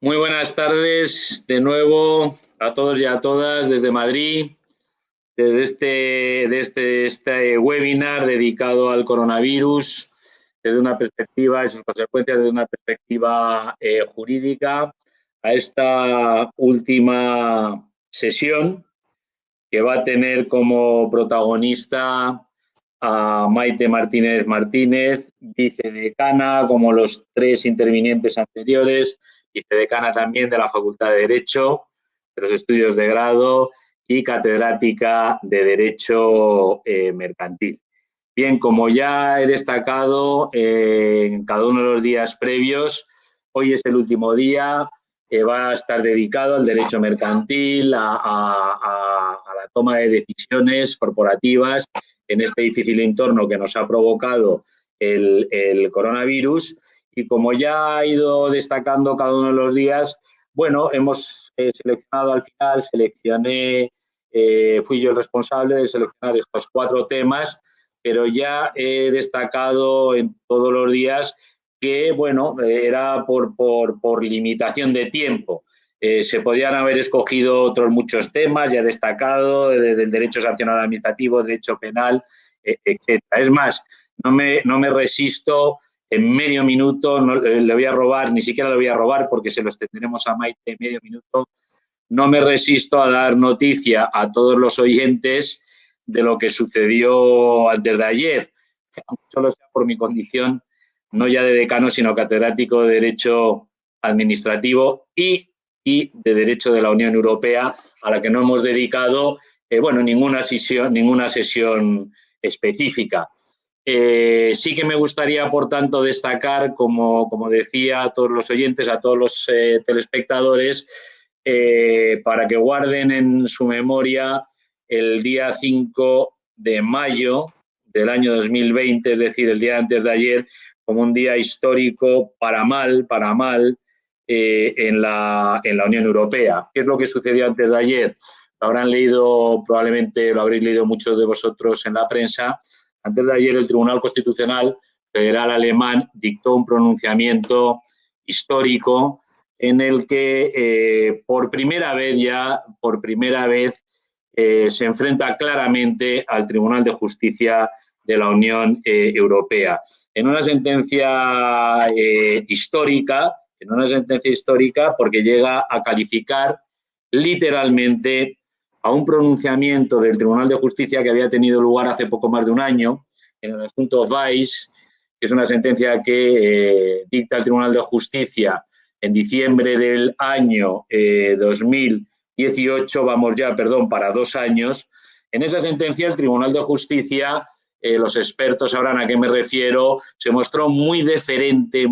Muy buenas tardes de nuevo a todos y a todas desde Madrid, desde este webinar dedicado al coronavirus, desde una perspectiva y sus consecuencias, desde una perspectiva jurídica, a esta última sesión que va a tener como protagonista a Maite Martínez Martínez, vicedecana, como los tres intervinientes anteriores, vicedecana también de la Facultad de Derecho, de los estudios de grado y catedrática de Derecho Mercantil. Bien, como ya he destacado en cada uno de los días previos, hoy es el último día que va a estar dedicado al derecho mercantil, a la toma de decisiones corporativas en este difícil entorno que nos ha provocado el coronavirus. Y como ya ha ido destacando cada uno de los días, bueno, hemos seleccionado al final, fui yo el responsable de seleccionar estos 4 temas, pero ya he destacado en todos los días que, bueno, era por limitación de tiempo. Se podían haber escogido otros muchos temas, ya he destacado, del derecho sancional administrativo, derecho penal, etc. Es más, no me resisto en medio minuto, no le voy a robar, ni siquiera le voy a robar porque se lo extenderemos a Maite en medio minuto, no me resisto a dar noticia a todos los oyentes de lo que sucedió antes de ayer, aunque solo sea por mi condición, no ya de decano, sino catedrático de Derecho Administrativo y de Derecho de la Unión Europea, a la que no hemos dedicado ninguna sesión específica. Sí que me gustaría, por tanto, destacar, como decía a todos los oyentes, a todos los telespectadores, para que guarden en su memoria el día 5 de mayo del año 2020, es decir, el día antes de ayer, como un día histórico para mal, en la Unión Europea. ¿Qué es lo que sucedió antes de ayer? Lo habrán leído, probablemente lo habréis leído muchos de vosotros en la prensa. Antes de ayer el Tribunal Constitucional Federal Alemán dictó un pronunciamiento histórico en el que por primera vez se enfrenta claramente al Tribunal de Justicia de la Unión Europea. En una sentencia histórica, porque llega a calificar literalmente a un pronunciamiento del Tribunal de Justicia que había tenido lugar hace poco más de un año en el asunto Weiss, que es una sentencia que dicta el Tribunal de Justicia en diciembre del año 2018, para 2 años. En esa sentencia el Tribunal de Justicia, los expertos sabrán a qué me refiero, se mostró muy deferente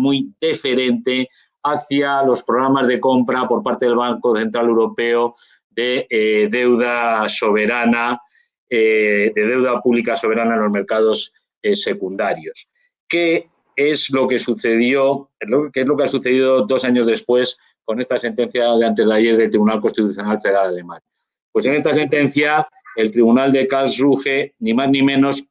hacia los programas de compra por parte del Banco Central Europeo de deuda soberana, de deuda pública soberana en los mercados secundarios. ¿Qué es lo que sucedió? ¿Qué es lo que ha sucedido 2 años después con esta sentencia de antes de ayer del Tribunal Constitucional Federal Alemán? Pues en esta sentencia el Tribunal de Karlsruhe, ni más ni menos,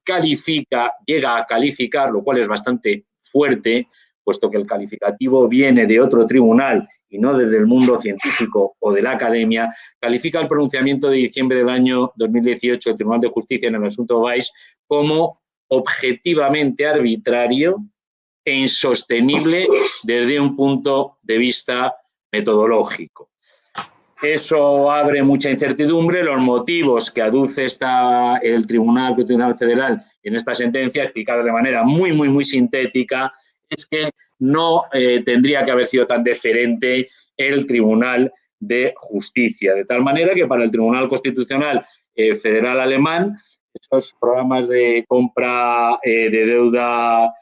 llega a calificar, lo cual es bastante fuerte, puesto que el calificativo viene de otro tribunal y no desde el mundo científico o de la academia, califica el pronunciamiento de diciembre del año 2018 del Tribunal de Justicia en el asunto Weiss como objetivamente arbitrario e insostenible desde un punto de vista metodológico. Eso abre mucha incertidumbre. Los motivos que aduce el Tribunal Constitucional Federal en esta sentencia, explicados de manera muy sintética, es que no tendría que haber sido tan deferente el Tribunal de Justicia. De tal manera que para el Tribunal Constitucional Federal Alemán, esos programas de compra de deuda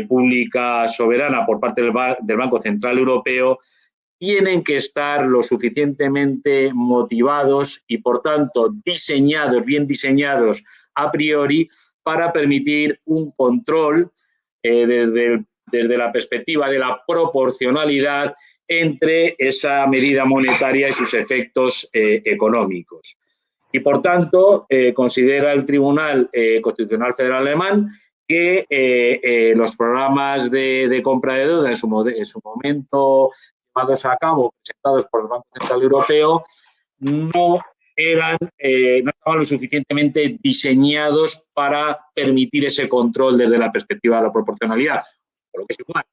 pública soberana por parte del Banco Central Europeo tienen que estar lo suficientemente motivados y, por tanto, bien diseñados a priori para permitir un control desde la perspectiva de la proporcionalidad entre esa medida monetaria y sus efectos económicos. Y, por tanto, considera el Tribunal Constitucional Federal Alemán que los programas de compra de deuda en su momento llevados a cabo, presentados por el Banco Central Europeo, no estaban lo suficientemente diseñados para permitir ese control desde la perspectiva de la proporcionalidad. Por lo que es igual,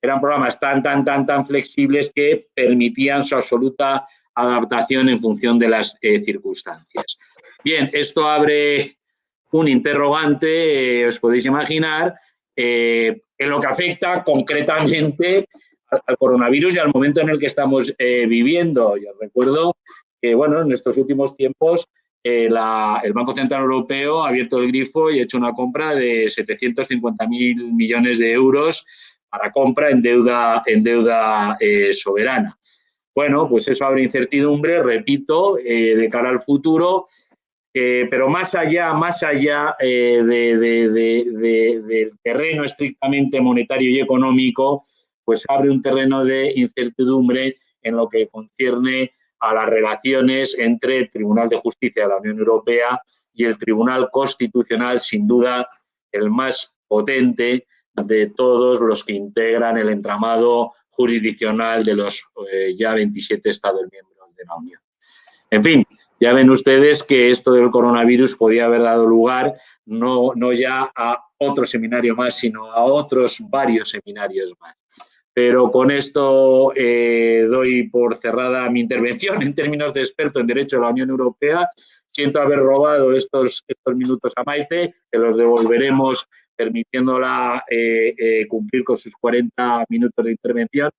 eran programas tan flexibles que permitían su absoluta adaptación en función de las circunstancias. Bien, esto abre un interrogante, os podéis imaginar, en lo que afecta concretamente al coronavirus y al momento en el que estamos viviendo. Yo recuerdo que, bueno, en estos últimos tiempos el Banco Central Europeo ha abierto el grifo y ha hecho una compra de 750.000 millones de euros para compra en deuda soberana. Bueno, pues eso abre incertidumbre, repito, de cara al futuro, pero más allá del terreno estrictamente monetario y económico, pues abre un terreno de incertidumbre en lo que concierne a las relaciones entre el Tribunal de Justicia de la Unión Europea y el Tribunal Constitucional, sin duda el más potente de todos los que integran el entramado jurisdiccional de los ya 27 Estados miembros de la Unión. En fin, ya ven ustedes que esto del coronavirus podía haber dado lugar no ya a otro seminario más, sino a otros varios seminarios más. Pero con esto doy por cerrada mi intervención en términos de experto en Derecho de la Unión Europea. Siento haber robado estos minutos a Maite, que los devolveremos permitiéndola cumplir con sus 40 minutos de intervención.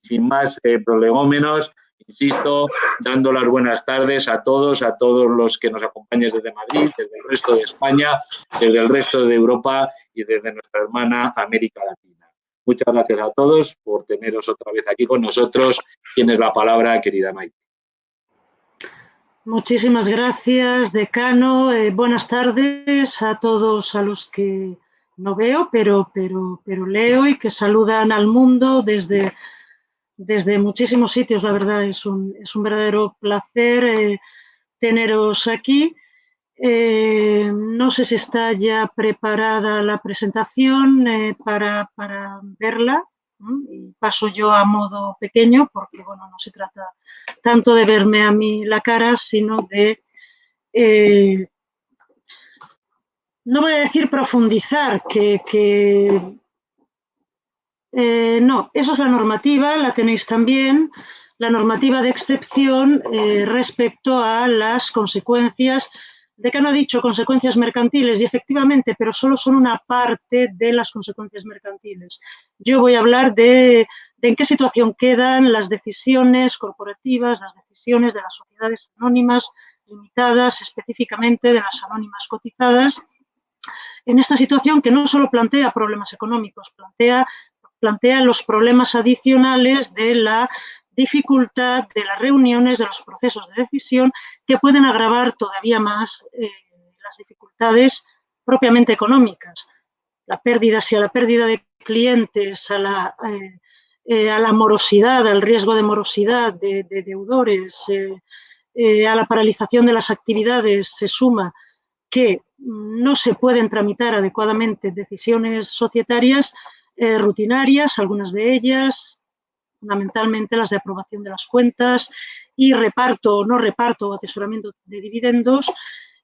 Sin más prolegómenos, insisto, dando las buenas tardes a todos los que nos acompañan desde Madrid, desde el resto de España, desde el resto de Europa y desde nuestra hermana América Latina. Muchas gracias a todos por teneros otra vez aquí con nosotros. Tienes la palabra, querida Maite. Muchísimas gracias, decano. Buenas tardes a todos a los que no veo, pero leo y que saludan al mundo desde muchísimos sitios. La verdad es un verdadero placer teneros aquí. No sé si está ya preparada la presentación para verla. Y paso yo a modo pequeño porque, bueno, no se trata tanto de verme a mí la cara, sino de, no voy a decir profundizar, no, eso es la normativa, la tenéis también, la normativa de excepción respecto a las consecuencias. Decano ha dicho consecuencias mercantiles y efectivamente, pero solo son una parte de las consecuencias mercantiles. Yo voy a hablar de en qué situación quedan las decisiones corporativas, las decisiones de las sociedades anónimas limitadas, específicamente de las anónimas cotizadas, en esta situación que no solo plantea problemas económicos, plantea los problemas adicionales de la dificultad de las reuniones, de los procesos de decisión, que pueden agravar todavía más las dificultades propiamente económicas. La pérdida de clientes, a la morosidad, al riesgo de morosidad de deudores, a la paralización de las actividades, se suma que no se pueden tramitar adecuadamente decisiones societarias rutinarias, algunas de ellas, fundamentalmente las de aprobación de las cuentas y reparto o no reparto o atesoramiento de dividendos,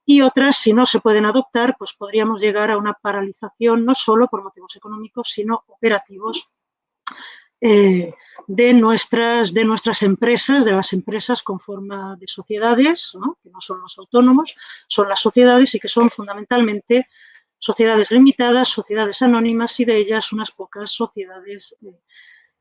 y otras, si no se pueden adoptar, pues podríamos llegar a una paralización no solo por motivos económicos, sino operativos de nuestras empresas, de las empresas con forma de sociedades, ¿no? Que no son los autónomos, son las sociedades y que son fundamentalmente sociedades limitadas, sociedades anónimas y de ellas unas pocas sociedades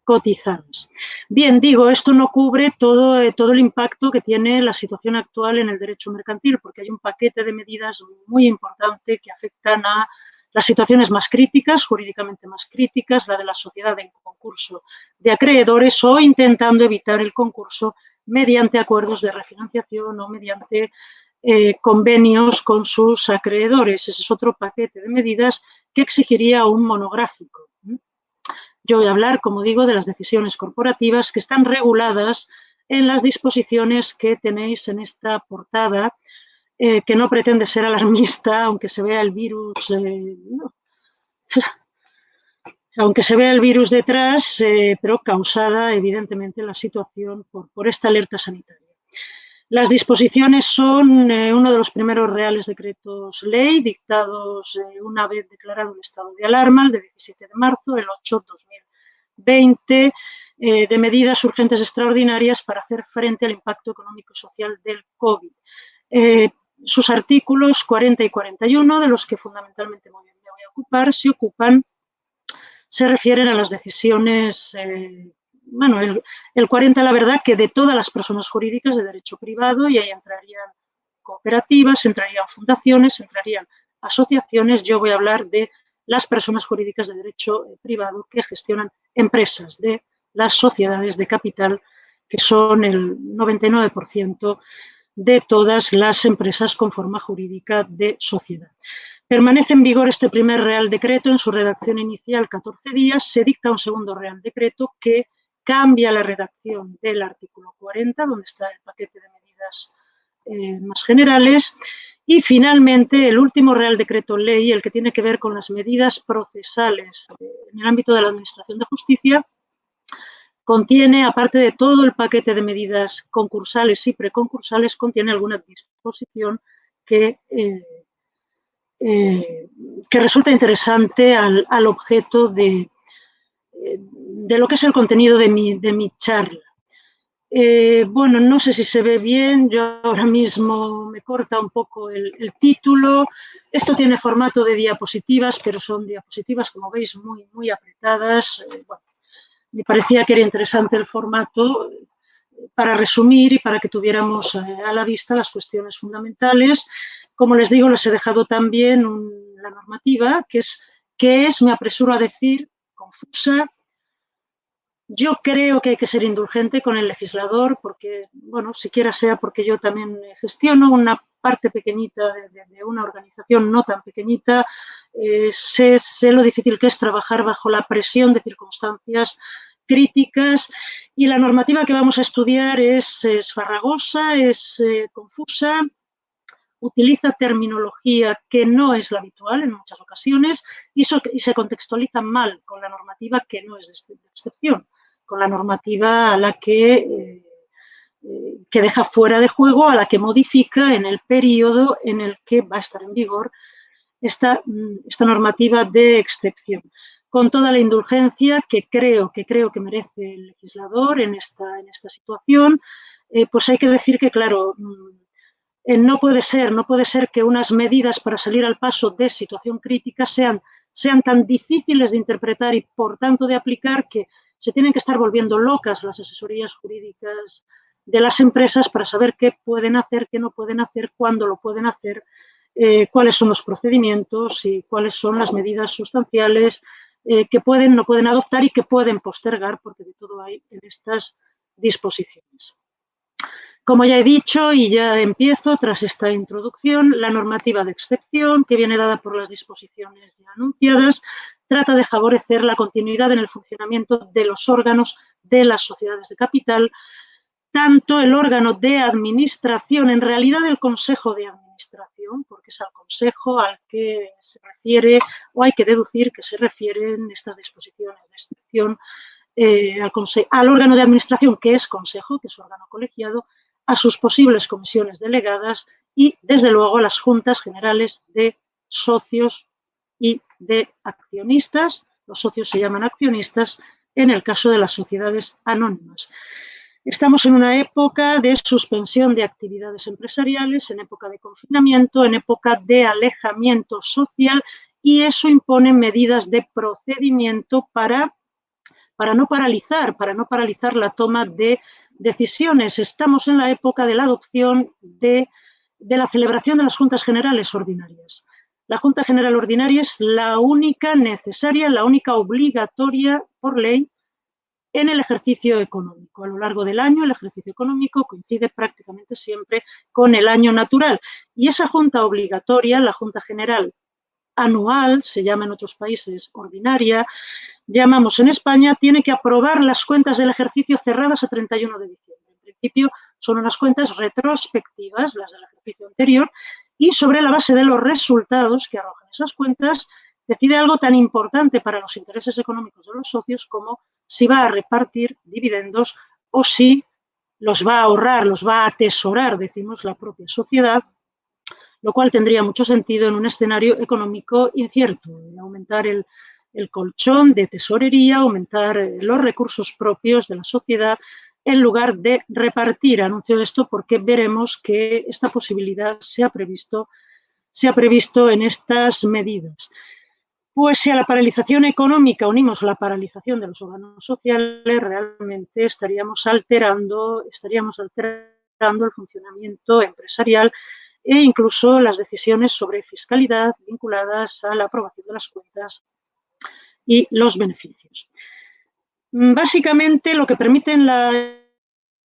cotizadas. Bien, digo, esto no cubre todo el impacto que tiene la situación actual en el derecho mercantil, porque hay un paquete de medidas muy importante que afectan a las situaciones más críticas, jurídicamente más críticas, la de la sociedad en concurso de acreedores o intentando evitar el concurso mediante acuerdos de refinanciación o mediante convenios con sus acreedores. Ese es otro paquete de medidas que exigiría un monográfico. Yo voy a hablar, como digo, de las decisiones corporativas que están reguladas en las disposiciones que tenéis en esta portada, que no pretende ser alarmista, aunque se vea el virus. No. aunque se vea el virus detrás, pero causada evidentemente la situación por esta alerta sanitaria. Las disposiciones son uno de los primeros reales decretos ley dictados una vez declarado el estado de alarma, el de 17 de marzo, el 8/2020, de medidas urgentes extraordinarias para hacer frente al impacto económico y social del COVID. Sus artículos 40 y 41, de los que fundamentalmente me voy a ocupar, se refieren a las decisiones, bueno, el 40, la verdad, que de todas las personas jurídicas de derecho privado, y ahí entrarían cooperativas, entrarían fundaciones, entrarían asociaciones. Yo voy a hablar de las personas jurídicas de derecho privado que gestionan empresas, de las sociedades de capital, que son el 99% de todas las empresas con forma jurídica de sociedad. Permanece en vigor este primer Real Decreto en su redacción inicial 14 días. Se dicta un segundo Real Decreto que cambia la redacción del artículo 40, donde está el paquete de medidas más generales. Y finalmente, el último Real Decreto Ley, el que tiene que ver con las medidas procesales en el ámbito de la Administración de Justicia, contiene, aparte de todo el paquete de medidas concursales y preconcursales, contiene alguna disposición que resulta interesante al objeto de lo que es el contenido de mi charla. Bueno, no sé si se ve bien, yo ahora mismo me corta un poco el título. Esto tiene formato de diapositivas, pero son diapositivas, como veis, muy apretadas. Bueno, me parecía que era interesante el formato para resumir y para que tuviéramos a la vista las cuestiones fundamentales. Como les digo, les he dejado también la normativa, que es, me apresuro a decir, confusa. Yo creo que hay que ser indulgente con el legislador porque, bueno, siquiera sea porque yo también gestiono una parte pequeñita de una organización no tan pequeñita, sé lo difícil que es trabajar bajo la presión de circunstancias críticas, y la normativa que vamos a estudiar es farragosa, es confusa, utiliza terminología que no es la habitual en muchas ocasiones y se contextualiza mal con la normativa que no es de excepción, con la normativa a la que deja fuera de juego, a la que modifica en el periodo en el que va a estar en vigor esta normativa de excepción. Con toda la indulgencia que creo que merece el legislador en esta situación, pues hay que decir que, claro, no puede ser que unas medidas para salir al paso de situación crítica sean tan difíciles de interpretar y, por tanto, de aplicar, que se tienen que estar volviendo locas las asesorías jurídicas de las empresas para saber qué pueden hacer, qué no pueden hacer, cuándo lo pueden hacer, cuáles son los procedimientos y cuáles son las medidas sustanciales que pueden, no pueden adoptar y que pueden postergar, porque de todo hay en estas disposiciones. Como ya he dicho, y ya empiezo tras esta introducción, la normativa de excepción, que viene dada por las disposiciones ya anunciadas, trata de favorecer la continuidad en el funcionamiento de los órganos de las sociedades de capital, tanto el órgano de administración, en realidad el Consejo de Administración, porque es al Consejo al que se refiere, o hay que deducir que se refieren estas disposiciones de excepción, al órgano de administración, que es Consejo, que es órgano colegiado, a sus posibles comisiones delegadas y, desde luego, a las juntas generales de socios y de accionistas. Los socios se llaman accionistas en el caso de las sociedades anónimas. Estamos en una época de suspensión de actividades empresariales, en época de confinamiento, en época de alejamiento social, y eso impone medidas de procedimiento para no paralizar la toma de decisiones. Estamos en la época de la adopción de la celebración de las Juntas Generales Ordinarias. La Junta General Ordinaria es la única necesaria, la única obligatoria por ley en el ejercicio económico. A lo largo del año, el ejercicio económico coincide prácticamente siempre con el año natural. Y esa Junta obligatoria, la Junta General anual, se llama en otros países ordinaria, llamamos en España, tiene que aprobar las cuentas del ejercicio cerradas a 31 de diciembre. En principio son unas cuentas retrospectivas, las del ejercicio anterior, y sobre la base de los resultados que arrojan esas cuentas, decide algo tan importante para los intereses económicos de los socios como si va a repartir dividendos o si los va a ahorrar, los va a atesorar, decimos, la propia sociedad, lo cual tendría mucho sentido en un escenario económico incierto, aumentar el colchón de tesorería, aumentar los recursos propios de la sociedad en lugar de repartir. Anuncio esto porque veremos que esta posibilidad se ha previsto en estas medidas. Pues si a la paralización económica unimos la paralización de los órganos sociales, realmente estaríamos alterando el funcionamiento empresarial e incluso las decisiones sobre fiscalidad vinculadas a la aprobación de las cuentas y los beneficios. Básicamente, lo que permiten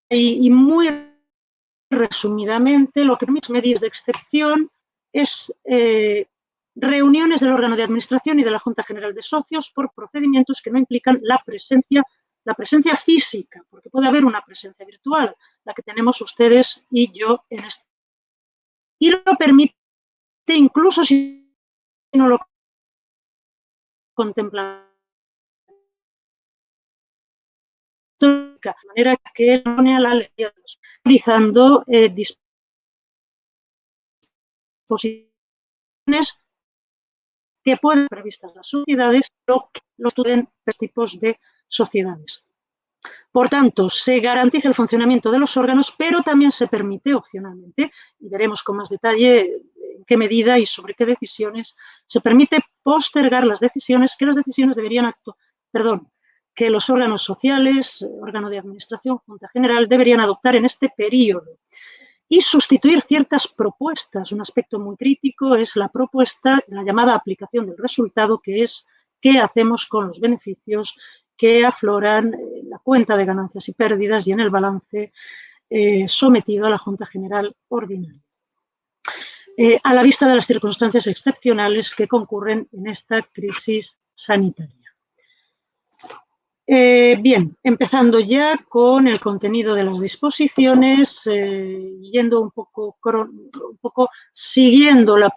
y muy resumidamente, lo que permiten las medidas de excepción es reuniones del órgano de administración y de la Junta General de Socios por procedimientos que no implican la presencia física, porque puede haber una presencia virtual, la que tenemos ustedes y yo en este. Y lo permite incluso si no lo contempla de manera que pone a la ley utilizando disposiciones que pueden ser previstas las sociedades, pero que lo estudian los tipos de sociedades. Por tanto, se garantiza el funcionamiento de los órganos, pero también se permite opcionalmente, y veremos con más detalle en qué medida y sobre qué decisiones, se permite postergar las decisiones, que los órganos sociales, órgano de administración, Junta General, deberían adoptar en este periodo. Y sustituir ciertas propuestas. Un aspecto muy crítico es la propuesta, la llamada aplicación del resultado, que es qué hacemos con los beneficios que afloran en la cuenta de ganancias y pérdidas y en el balance sometido a la Junta General Ordinaria. A la vista de las circunstancias excepcionales que concurren en esta crisis sanitaria. Bien, empezando ya con el contenido de las disposiciones, yendo un poco siguiendo la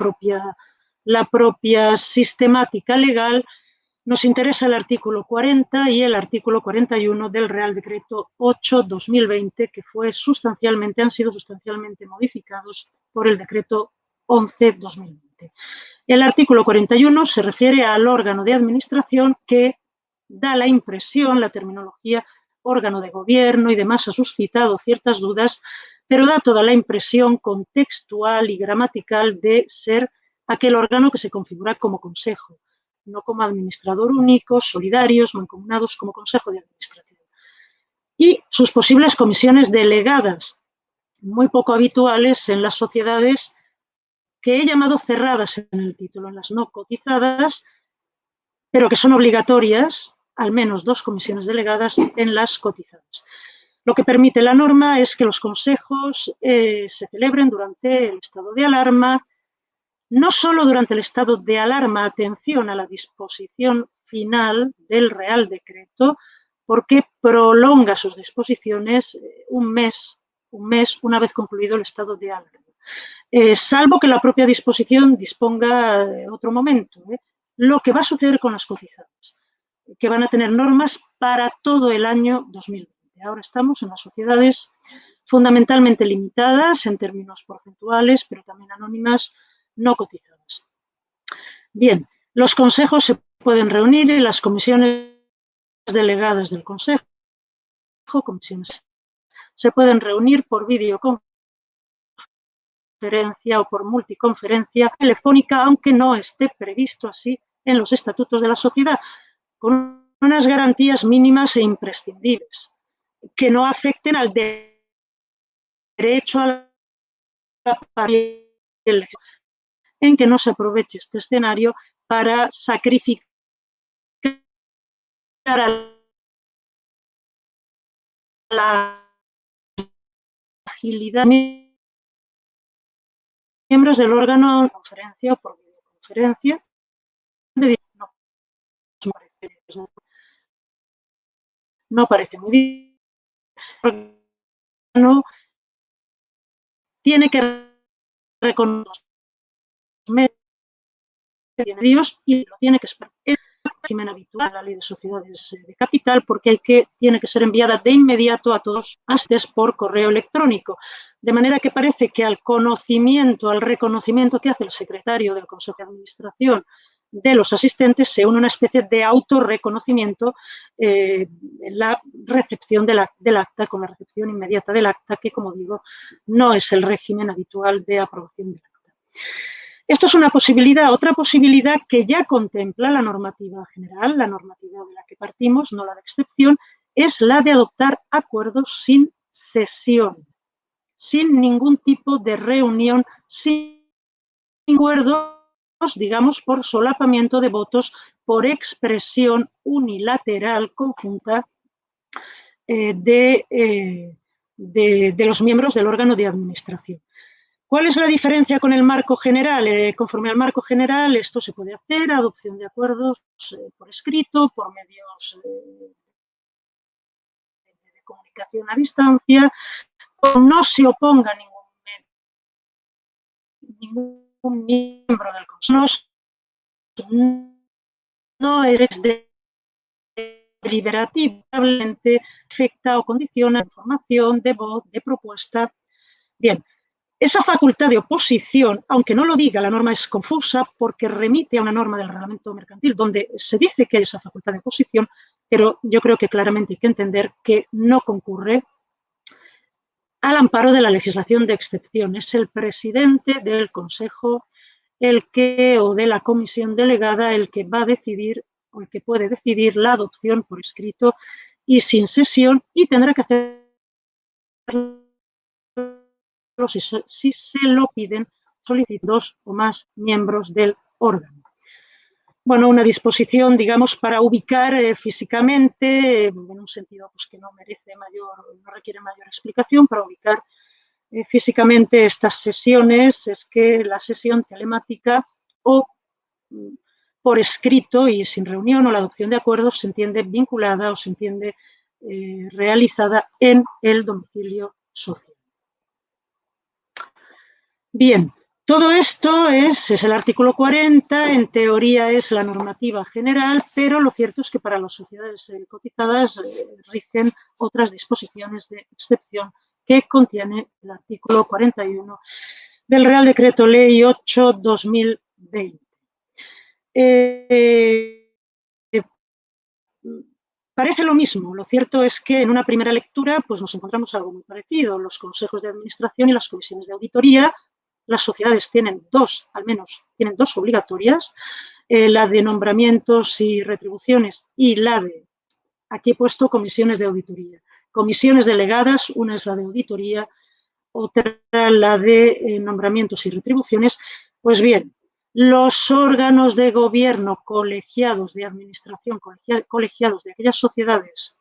propia sistemática legal, nos interesa el artículo 40 y el artículo 41 del Real Decreto 8/2020, que han sido sustancialmente modificados por el Decreto 11/2020. El artículo 41 se refiere al órgano de administración que da la impresión, la terminología órgano de gobierno y demás ha suscitado ciertas dudas, pero da toda la impresión contextual y gramatical de ser aquel órgano que se configura como consejo, no como administrador único, solidarios, mancomunados como consejo de administración. Y sus posibles comisiones delegadas, muy poco habituales en las sociedades que he llamado cerradas en el título, en las no cotizadas, pero que son obligatorias, al menos 2 comisiones delegadas en las cotizadas. Lo que permite la norma es que los consejos se celebren durante el estado de alarma, no solo durante el estado de alarma, atención a la disposición final del Real Decreto, porque prolonga sus disposiciones un mes una vez concluido el estado de alarma. Salvo que la propia disposición disponga de otro momento. Lo que va a suceder con las cotizadas, que van a tener normas para todo el año 2020. Ahora estamos en las sociedades fundamentalmente limitadas en términos porcentuales, pero también anónimas, no cotizadas. Bien, los consejos se pueden reunir en las comisiones delegadas del consejo, se pueden reunir por videoconferencia o por multiconferencia telefónica, aunque no esté previsto así en los estatutos de la sociedad, con unas garantías mínimas e imprescindibles, que no afecten al derecho a la elección, en que no se aproveche este escenario para sacrificar a la agilidad de miembros del órgano de conferencia o por videoconferencia. No parece muy bien. No tiene que reconocer tiene Dios y lo tiene que esperar. Es el régimen habitual, la ley de sociedades de capital, porque tiene que ser enviada de inmediato a todos antes por correo electrónico. De manera que parece que al reconocimiento que hace el secretario del Consejo de Administración de los asistentes se une una especie de autorreconocimiento en la recepción del acta, con la recepción inmediata del acta, que, como digo, no es el régimen habitual de aprobación del acta. Esto es una posibilidad. Otra posibilidad que ya contempla la normativa general, la normativa de la que partimos, no la de excepción, es la de adoptar acuerdos sin sesión, sin ningún tipo de reunión, sin acuerdos, digamos, por solapamiento de votos, por expresión unilateral conjunta de los miembros del órgano de administración. ¿Cuál es la diferencia con el marco general? Conforme al marco general, esto se puede hacer, adopción de acuerdos por escrito, por medios de comunicación a distancia, no se oponga ningún miembro del Consejo, no eres deliberativamente afecta o condiciona la información de voz, de propuesta. Bien, esa facultad de oposición, aunque no lo diga, la norma es confusa porque remite a una norma del reglamento mercantil donde se dice que hay esa facultad de oposición, pero yo creo que claramente hay que entender que no concurre al amparo de la legislación de excepción. Es el presidente del Consejo o de la comisión delegada el que va a decidir o el que puede decidir la adopción por escrito y sin sesión, y tendrá que hacerlo si se lo piden dos o más miembros del órgano. Bueno, una disposición, digamos, para ubicar físicamente, en un sentido pues, que no requiere mayor explicación, para ubicar físicamente estas sesiones, es que la sesión telemática o por escrito y sin reunión o la adopción de acuerdos se entiende vinculada o se entiende realizada en el domicilio social. Bien, todo esto es el artículo 40, en teoría es la normativa general, pero lo cierto es que para las sociedades cotizadas rigen otras disposiciones de excepción que contiene el artículo 41 del Real Decreto Ley 8/2020. Parece lo mismo. Lo cierto es que en una primera lectura pues nos encontramos algo muy parecido. Los consejos de administración y las comisiones de auditoría, las sociedades al menos tienen dos obligatorias, la de nombramientos y retribuciones y aquí he puesto comisiones de auditoría. Comisiones delegadas, una es la de auditoría, otra la de nombramientos y retribuciones. Pues bien, los órganos de gobierno colegiados de administración, colegiados de aquellas sociedades,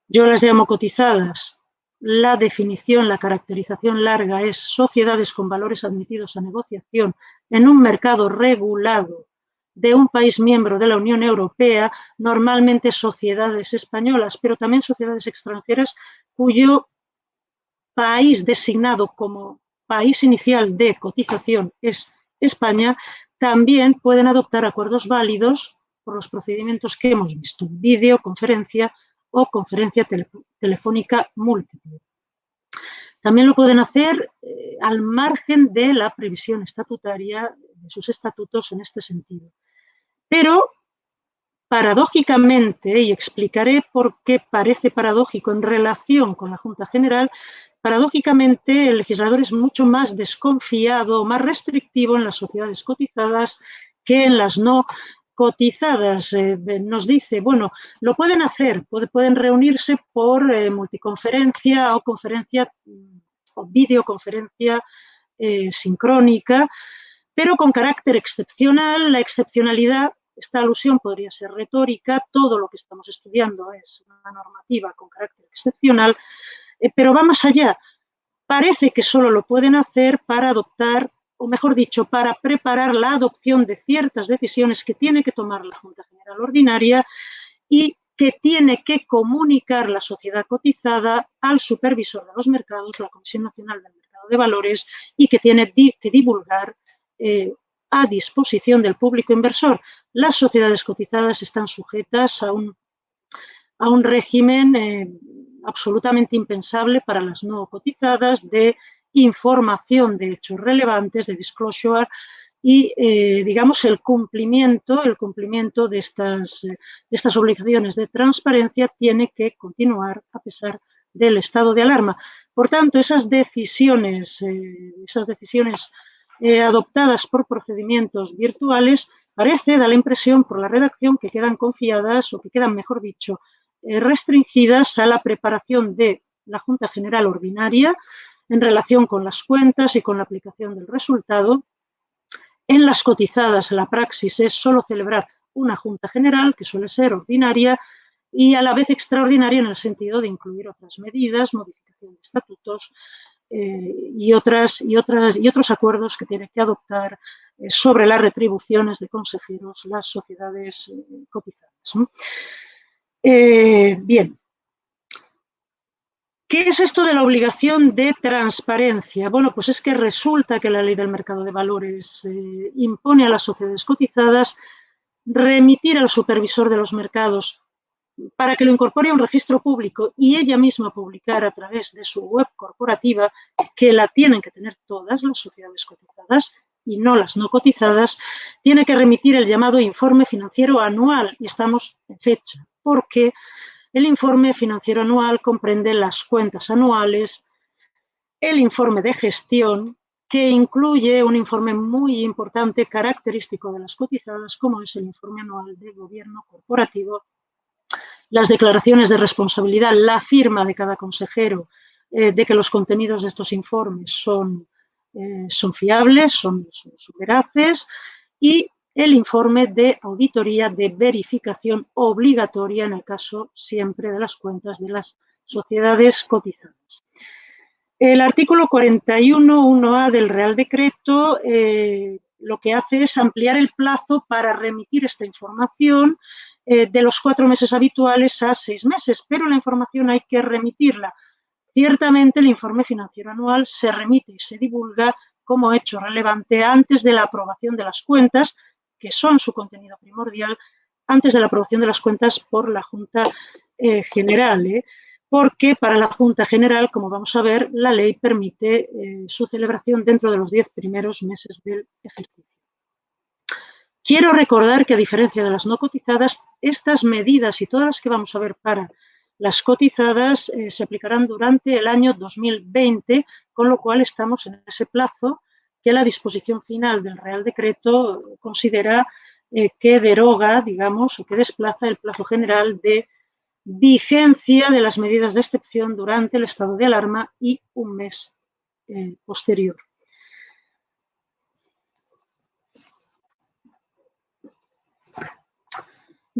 yo las llamo cotizadas. La definición, la caracterización larga es sociedades con valores admitidos a negociación en un mercado regulado de un país miembro de la Unión Europea, normalmente sociedades españolas, pero también sociedades extranjeras cuyo país designado como país inicial de cotización es España, también pueden adoptar acuerdos válidos por los procedimientos que hemos visto, videoconferencia o conferencia telefónica múltiple. También lo pueden hacer al margen de la previsión estatutaria de sus estatutos en este sentido. Pero, paradójicamente, y explicaré por qué parece paradójico en relación con la Junta General, paradójicamente el legislador es mucho más desconfiado, más restrictivo en las sociedades cotizadas que en las no cotizadas. Nos dice, bueno, lo pueden hacer, pueden reunirse por multiconferencia o conferencia o videoconferencia sincrónica, pero con carácter excepcional. La excepcionalidad, esta alusión podría ser retórica, todo lo que estamos estudiando es una normativa con carácter excepcional, pero va más allá. Parece que solo lo pueden hacer para adoptar, o mejor dicho, para preparar la adopción de ciertas decisiones que tiene que tomar la Junta General Ordinaria y que tiene que comunicar la sociedad cotizada al supervisor de los mercados, la Comisión Nacional del Mercado de Valores, y que tiene que divulgar a disposición del público inversor. Las sociedades cotizadas están sujetas a un régimen absolutamente impensable para las no cotizadas de información de hechos relevantes, de disclosure y, digamos, el cumplimiento de estas obligaciones de transparencia tiene que continuar a pesar del estado de alarma. Por tanto, esas decisiones adoptadas por procedimientos virtuales da la impresión por la redacción que quedan confiadas o que quedan, mejor dicho, restringidas a la preparación de la Junta General Ordinaria en relación con las cuentas y con la aplicación del resultado. En las cotizadas, la praxis es solo celebrar una Junta General, que suele ser ordinaria, y a la vez extraordinaria en el sentido de incluir otras medidas, modificación de estatutos y otros acuerdos que tienen que adoptar sobre las retribuciones de consejeros las sociedades cotizadas. Bien. ¿Qué es esto de la obligación de transparencia? Bueno, pues es que resulta que la Ley del Mercado de Valores impone a las sociedades cotizadas remitir al supervisor de los mercados para que lo incorpore a un registro público y ella misma publicar a través de su web corporativa, que la tienen que tener todas las sociedades cotizadas y no las no cotizadas, tiene que remitir el llamado informe financiero anual, y estamos en fecha, porque el informe financiero anual comprende las cuentas anuales, el informe de gestión, que incluye un informe muy importante, característico de las cotizadas, como es el informe anual de gobierno corporativo, las declaraciones de responsabilidad, la firma de cada consejero de que los contenidos de estos informes son fiables, son veraces, y el informe de auditoría de verificación obligatoria en el caso siempre de las cuentas de las sociedades cotizadas. El artículo 41.1a del Real Decreto lo que hace es ampliar el plazo para remitir esta información de los 4 meses habituales a 6 meses, pero la información hay que remitirla. Ciertamente, el informe financiero anual se remite y se divulga como hecho relevante antes de la aprobación de las cuentas, que son su contenido primordial, antes de la aprobación de las cuentas por la Junta General, porque para la Junta General, como vamos a ver, la ley permite su celebración dentro de los 10 primeros meses del ejercicio. Quiero recordar que, a diferencia de las no cotizadas, estas medidas y todas las que vamos a ver para las cotizadas se aplicarán durante el año 2020, con lo cual estamos en ese plazo que la disposición final del Real Decreto considera que deroga, digamos, o que desplaza el plazo general de vigencia de las medidas de excepción durante el estado de alarma y un mes posterior.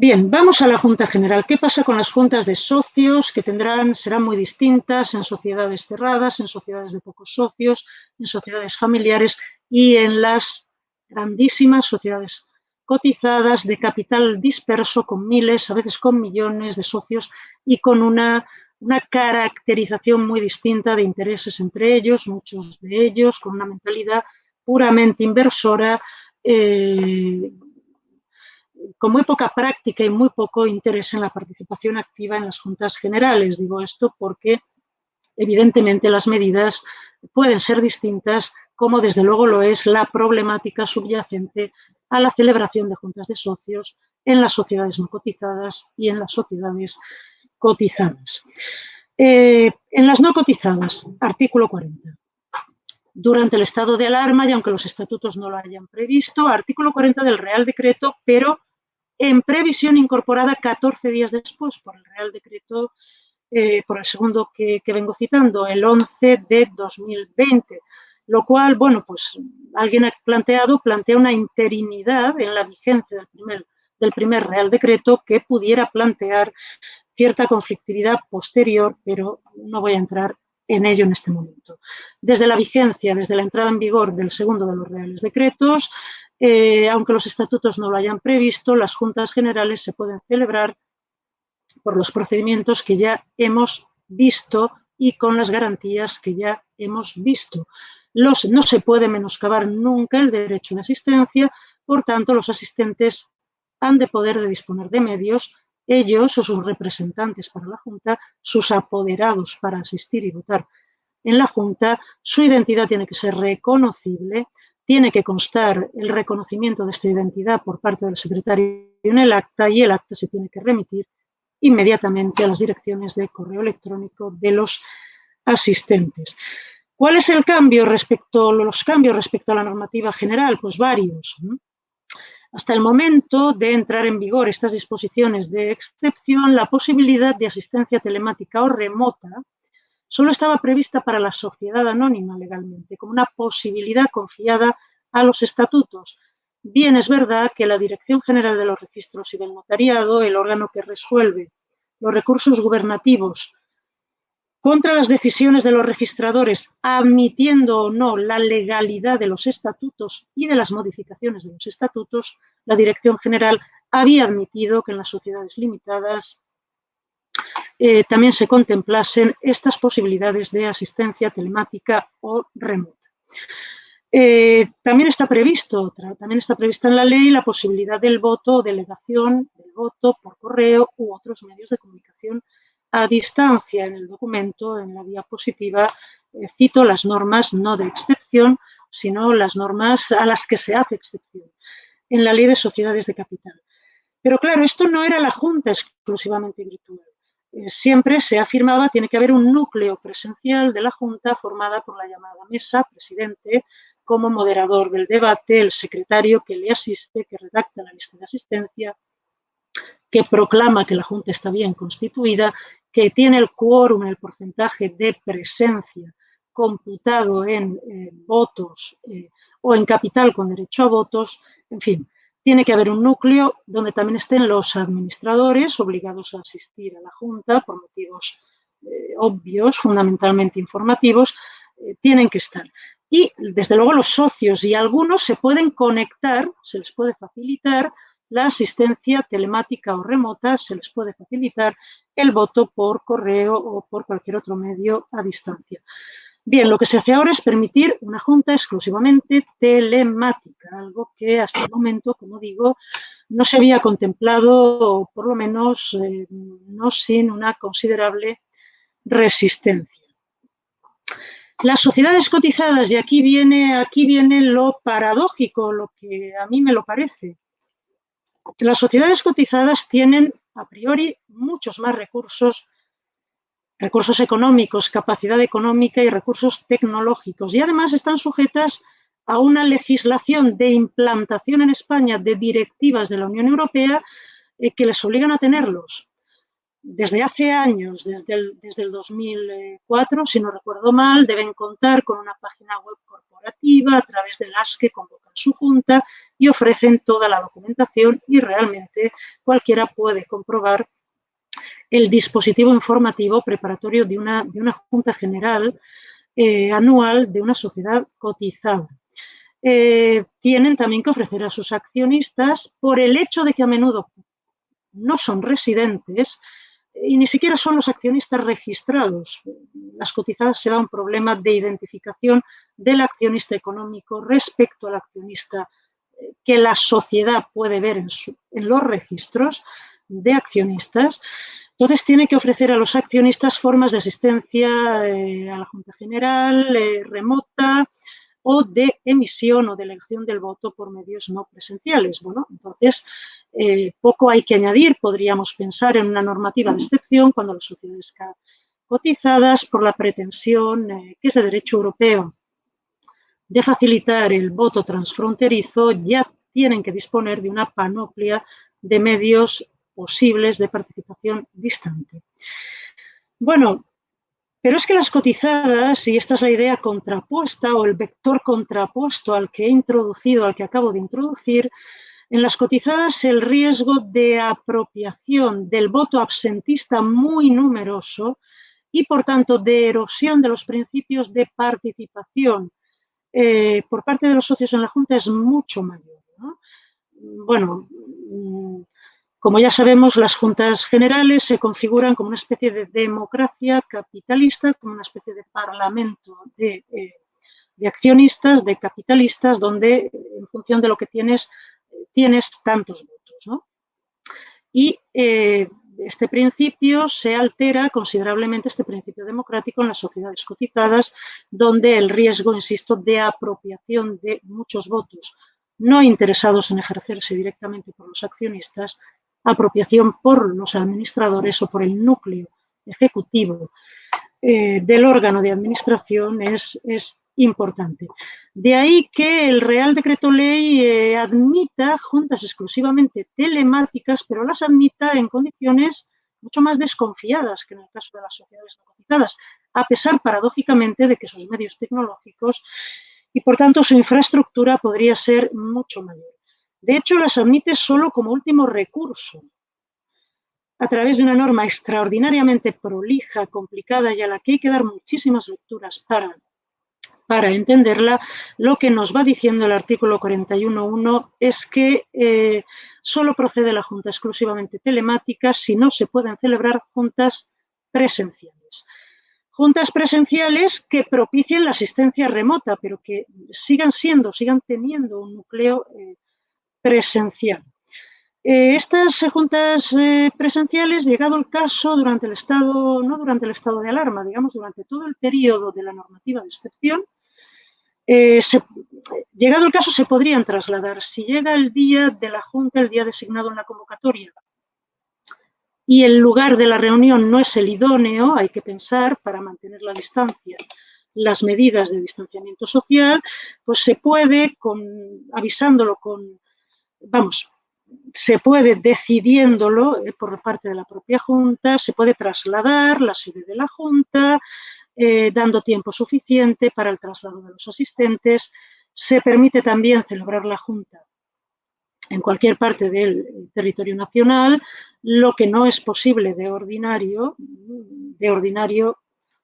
Bien, vamos a la Junta General. ¿Qué pasa con las juntas de socios que serán muy distintas en sociedades cerradas, en sociedades de pocos socios, en sociedades familiares y en las grandísimas sociedades cotizadas de capital disperso con miles, a veces con millones de socios y con una caracterización muy distinta de intereses entre ellos, muchos de ellos con una mentalidad puramente inversora, con muy poca práctica y muy poco interés en la participación activa en las juntas generales. Digo esto porque, evidentemente, las medidas pueden ser distintas, como desde luego lo es la problemática subyacente a la celebración de juntas de socios en las sociedades no cotizadas y en las sociedades cotizadas. En las no cotizadas, artículo 40. Durante el estado de alarma, y aunque los estatutos no lo hayan previsto, artículo 40 del Real Decreto, pero en previsión incorporada 14 días después por el Real Decreto, por el segundo que vengo citando, el 11 de 2020, lo cual, bueno, pues alguien ha plantea una interinidad en la vigencia del primer Real Decreto que pudiera plantear cierta conflictividad posterior, pero no voy a entrar en ello en este momento. Desde la vigencia, desde la entrada en vigor del segundo de los Reales Decretos, aunque los estatutos no lo hayan previsto, las juntas generales se pueden celebrar por los procedimientos que ya hemos visto y con las garantías que ya hemos visto. no se puede menoscabar nunca el derecho de asistencia, por tanto, los asistentes han de poder disponer de medios, ellos o sus representantes para la Junta, sus apoderados para asistir y votar en la Junta, su identidad tiene que ser reconocible, tiene que constar el reconocimiento de esta identidad por parte del secretario en el acta y el acta se tiene que remitir inmediatamente a las direcciones de correo electrónico de los asistentes. ¿Cuál es el cambio los cambios respecto a la normativa general? Pues varios. Hasta el momento de entrar en vigor estas disposiciones de excepción, la posibilidad de asistencia telemática o remota solo estaba prevista para la sociedad anónima legalmente, como una posibilidad confiada a los estatutos. Bien, es verdad que la Dirección General de los Registros y del Notariado, el órgano que resuelve los recursos gubernativos contra las decisiones de los registradores, admitiendo o no la legalidad de los estatutos y de las modificaciones de los estatutos, la Dirección General había admitido que en las sociedades limitadas también se contemplasen estas posibilidades de asistencia telemática o remota. También está prevista en la ley la posibilidad del voto o delegación del voto por correo u otros medios de comunicación a distancia. En el documento, en la diapositiva, cito las normas no de excepción, sino las normas a las que se hace excepción en la Ley de Sociedades de Capital. Pero claro, esto no era la Junta exclusivamente virtual. Siempre se afirmaba tiene que haber un núcleo presencial de la Junta formada por la llamada mesa, presidente, como moderador del debate, el secretario que le asiste, que redacta la lista de asistencia, que proclama que la Junta está bien constituida, que tiene el quórum, el porcentaje de presencia computado en votos o en capital con derecho a votos, en fin. Tiene que haber un núcleo donde también estén los administradores obligados a asistir a la Junta por motivos obvios, fundamentalmente informativos, tienen que estar. Y, desde luego, los socios y algunos se pueden conectar, se les puede facilitar la asistencia telemática o remota, se les puede facilitar el voto por correo o por cualquier otro medio a distancia. Bien, lo que se hace ahora es permitir una Junta exclusivamente telemática, algo que hasta el momento, como digo, no se había contemplado, o por lo menos no sin una considerable resistencia. Las sociedades cotizadas, y aquí viene lo paradójico, lo que a mí me lo parece. Las sociedades cotizadas tienen, a priori, muchos más recursos económicos, capacidad económica y recursos tecnológicos. Y además están sujetas a una legislación de implantación en España de directivas de la Unión Europea que les obligan a tenerlos. Desde hace años, desde el 2004, si no recuerdo mal, deben contar con una página web corporativa a través de las que convocan su junta y ofrecen toda la documentación y realmente cualquiera puede comprobar el dispositivo informativo preparatorio de una junta general anual de una sociedad cotizada. Tienen también que ofrecer a sus accionistas, por el hecho de que a menudo no son residentes y ni siquiera son los accionistas registrados. Las cotizadas será un problema de identificación del accionista económico respecto al accionista que la sociedad puede ver en los registros de accionistas. Entonces, tiene que ofrecer a los accionistas formas de asistencia a la Junta General, remota o de emisión o de elección del voto por medios no presenciales. Bueno, entonces, poco hay que añadir. Podríamos pensar en una normativa de excepción cuando las sociedades cotizadas, por la pretensión que es de derecho europeo de facilitar el voto transfronterizo, ya tienen que disponer de una panoplia de medios posibles de participación distante. Bueno, pero es que las cotizadas, y esta es la idea contrapuesta o el vector contrapuesto al que he introducido, al que acabo de introducir, en las cotizadas el riesgo de apropiación del voto absentista muy numeroso y, por tanto, de erosión de los principios de participación por parte de los socios en la Junta es mucho mayor, ¿no? Bueno, como ya sabemos, las juntas generales se configuran como una especie de democracia capitalista, como una especie de parlamento de accionistas, de capitalistas, donde en función de lo que tienes tantos votos, ¿no? Y este principio se altera considerablemente, este principio democrático, en las sociedades cotizadas, donde el riesgo, insisto, de apropiación de muchos votos no interesados en ejercerse directamente por los accionistas, apropiación por los administradores o por el núcleo ejecutivo del órgano de administración es importante. De ahí que el Real Decreto Ley admita juntas exclusivamente telemáticas, pero las admita en condiciones mucho más desconfiadas que en el caso de las sociedades no cotizadas, a pesar, paradójicamente, de que sus medios tecnológicos y, por tanto, su infraestructura podría ser mucho mayor. De hecho, las admite solo como último recurso, a través de una norma extraordinariamente prolija, complicada y a la que hay que dar muchísimas lecturas para entenderla. Lo que nos va diciendo el artículo 41.1 es que solo procede la Junta exclusivamente telemática si no se pueden celebrar juntas presenciales. Juntas presenciales que propicien la asistencia remota, pero que sigan teniendo un núcleo presencial. Estas juntas presenciales, llegado el caso, no durante el estado de alarma, digamos, durante todo el periodo de la normativa de excepción, llegado el caso se podrían trasladar. Si llega el día de la Junta, el día designado en la convocatoria, y el lugar de la reunión no es el idóneo, hay que pensar, para mantener la distancia, las medidas de distanciamiento social, pues se puede, se puede, decidiéndolo por parte de la propia Junta, se puede trasladar la sede de la Junta, dando tiempo suficiente para el traslado de los asistentes. Se permite también celebrar la Junta en cualquier parte del territorio nacional, lo que no es posible de ordinario.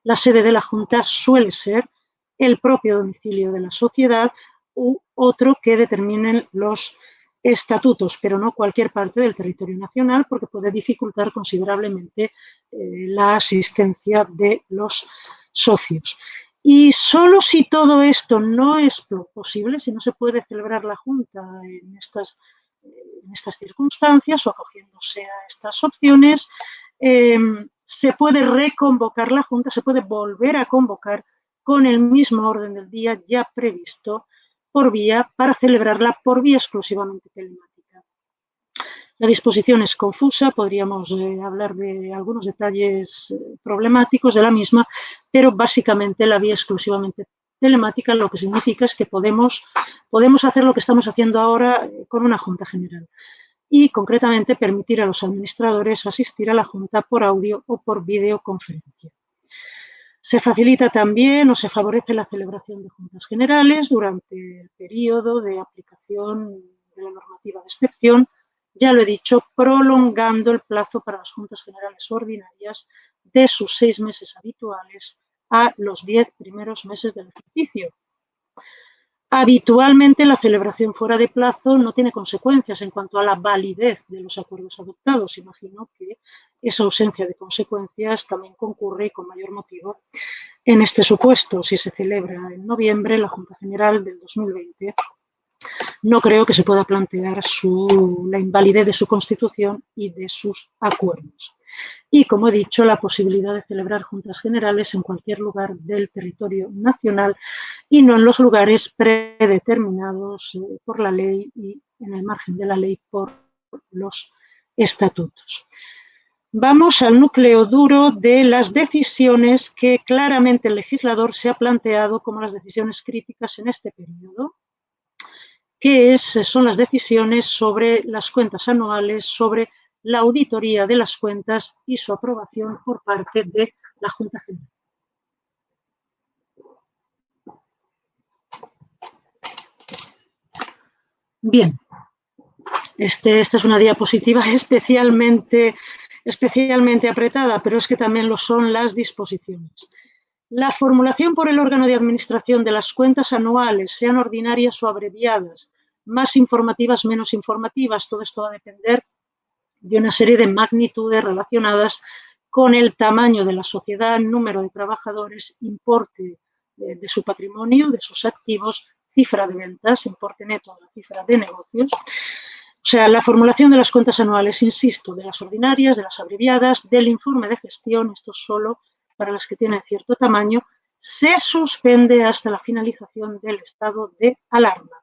La sede de la Junta suele ser el propio domicilio de la sociedad u otro que determinen los estatutos, pero no cualquier parte del territorio nacional, porque puede dificultar considerablemente la asistencia de los socios. Y solo si todo esto no es posible, si no se puede celebrar la Junta en estas circunstancias o acogiéndose a estas opciones, se puede reconvocar la Junta, se puede volver a convocar con el mismo orden del día ya previsto para celebrarla por vía exclusivamente telemática. La disposición es confusa, podríamos hablar de algunos detalles problemáticos de la misma, pero básicamente la vía exclusivamente telemática lo que significa es que podemos hacer lo que estamos haciendo ahora con una Junta General y, concretamente, permitir a los administradores asistir a la Junta por audio o por videoconferencia. Se facilita también o se favorece la celebración de juntas generales durante el periodo de aplicación de la normativa de excepción, ya lo he dicho, prolongando el plazo para las juntas generales ordinarias de sus 6 meses habituales a los 10 primeros meses del ejercicio. Habitualmente la celebración fuera de plazo no tiene consecuencias en cuanto a la validez de los acuerdos adoptados. Imagino que esa ausencia de consecuencias también concurre, y con mayor motivo, en este supuesto. Si se celebra en noviembre la Junta General del 2020, no creo que se pueda plantear la invalidez de su constitución y de sus acuerdos. Y, como he dicho, la posibilidad de celebrar juntas generales en cualquier lugar del territorio nacional y no en los lugares predeterminados por la ley y en el margen de la ley por los estatutos. Vamos al núcleo duro de las decisiones que claramente el legislador se ha planteado como las decisiones críticas en este periodo, que son las decisiones sobre las cuentas anuales, sobre la auditoría de las cuentas y su aprobación por parte de la Junta General. Bien, esta es una diapositiva especialmente apretada, pero es que también lo son las disposiciones. La formulación por el órgano de administración de las cuentas anuales, sean ordinarias o abreviadas, más informativas, menos informativas, todo esto va a depender de una serie de magnitudes relacionadas con el tamaño de la sociedad, número de trabajadores, importe de su patrimonio, de sus activos, cifra de ventas, importe neto de la cifra de negocios. O sea, la formulación de las cuentas anuales, insisto, de las ordinarias, de las abreviadas, del informe de gestión, esto solo para las que tienen cierto tamaño, se suspende hasta la finalización del estado de alarma.